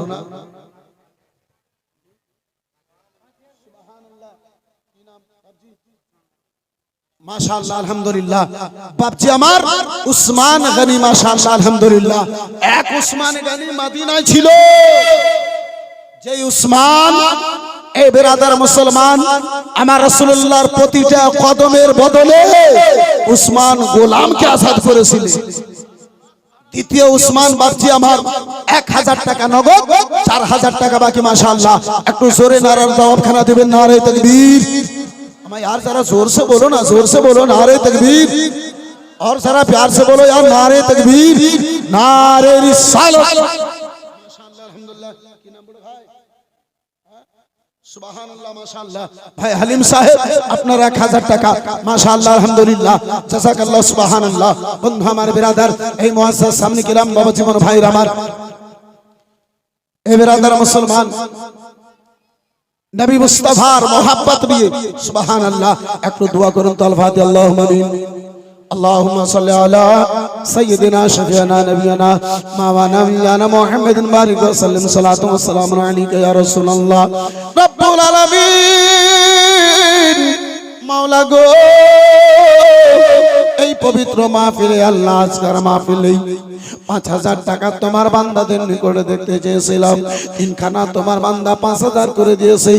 মাশাআল্লাহ, আলহামদুলিল্লাহ। বাপজি আমার উসমান গনি, মাশাআল্লাহ, আলহামদুলিল্লাহ। এক উসমান গনি মদিনায় ছিল, যে উসমান, এই বেরাদার মুসলমান, আমার রাসূলুল্লাহর প্রতিটা কদমের বদলে উসমান গোলামকে আজাদ করেছিল। দ্বিতীয় উসমান বাপজি আমার 1000 টাকা নগদ, 4000 টাকা বাকি, মাশাআল্লাহ। একটু জোরে নারার জবাবখানা দিবেন, নারে তাকবীর। यार जरा जोर से बोलो ना, जोर से बोलो, नारे तकबीर। और जरा प्यार से बोलो यार, नारे तकबीर, नारे रिसालत। माशाअल्लाह, अल्हम्दुलिल्लाह। की नाम बड़े भाई, सुबहानाल्लाह, माशाअल्लाह। भाई हलीम साहेब আপনার 1000 টাকা, माशाअल्लाह, अल्हम्दुलिल्लाह, জাযাকাল্লাহ, সুবহানাল্লাহ। বন্ধু আমার, বিরাদার, এই মুআজ্জাজ সামনে কিরাম বাবা জীবন ভাই আমার, এই বিরাদার মুসলমান, নবী মুস্তাফার মোহাব্বত নিয়ে সুবহানাল্লাহ একটু দোয়া করুন তো। আল-ফাতিহা। আল্লাহুম্মা আমিন। আল্লাহুম্মা সাল্লি আলা সাইয়্যিদিনা শাফিয়ানা নবিয়ানা মাওলানা নবিয়ানা মুহাম্মাদিন বারিক ওয়া সাল্লিম। সালাতু ওয়া সালামু আলাইকা ইয়া রাসূলুল্লাহ। রব্বুল আলামিন, মাওলা গো, এই পবিত্র মাহফিলে, আল্লাহ আজকের মাহফিলে 5000 টাকা তোমার বান্দাদের নিকটে দেখতে চেয়েছিলাম, তিনখানা তোমার বান্দা 5000 করে দিয়েছে,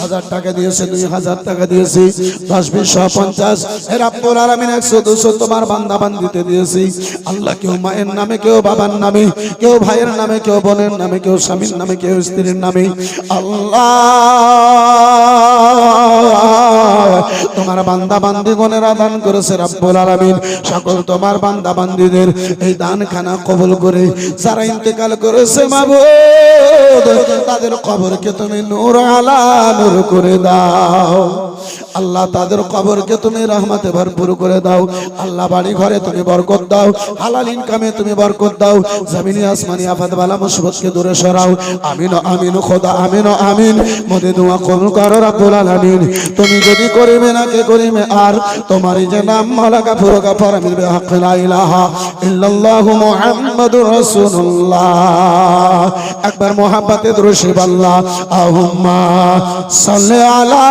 1000 টাকা দিয়েছে, 2000 টাকা দিয়েছে, 10 20 50, হে রব্বুল আলামিন 100 200 তোমার বান্দা বান্দিতে দিয়েছি। আল্লাহ, কেউ মায়ের নামে, কেউ বাবার নামে, কেউ ভাইয়ের নামে, কেউ বোনের নামে, কেউ স্বামীর নামে, কেউ স্ত্রীর নামে, আল্লাহ তোমার বান্দা বান্দিগণেরা দান করেছে। রব্বুল আলামিন সকল তোমার বান্দা বান্দিদের এই দানখানা কবুল করে যারা ইন্তেকাল করেছে মাবুদ, তাদের কবরকে তুমি নূর আলা নূর করে দাও। আল্লাহ, তাদের কবরকে তুমি রহমতে ভরপুর করে দাও। আল্লাহ, বাড়ি ঘরে তুমি বরকত দাও, হালাল ইনকামে তুমি বরকত দাও, জমিনে আসমানি আফাত বালা মুসিবতকে দূরে সরাও। আমিন আমিন খোদা, আমিন আমিন। মোদে দোয়া কবুল করো রব্বুল আলামিন। তুমি যদি করিবে না কে করিবে, আর তোমারই যে নাম মাওলা গাফুর গাফার আমিন বিহক লা ইলাহা ইল্লাল্লাহু মুহাম্মাদুর রাসূলুল্লাহ। একবার মুহাব্বতে দুরূদ শরীফ, আল্লাহুম্মা সাল্লি আলা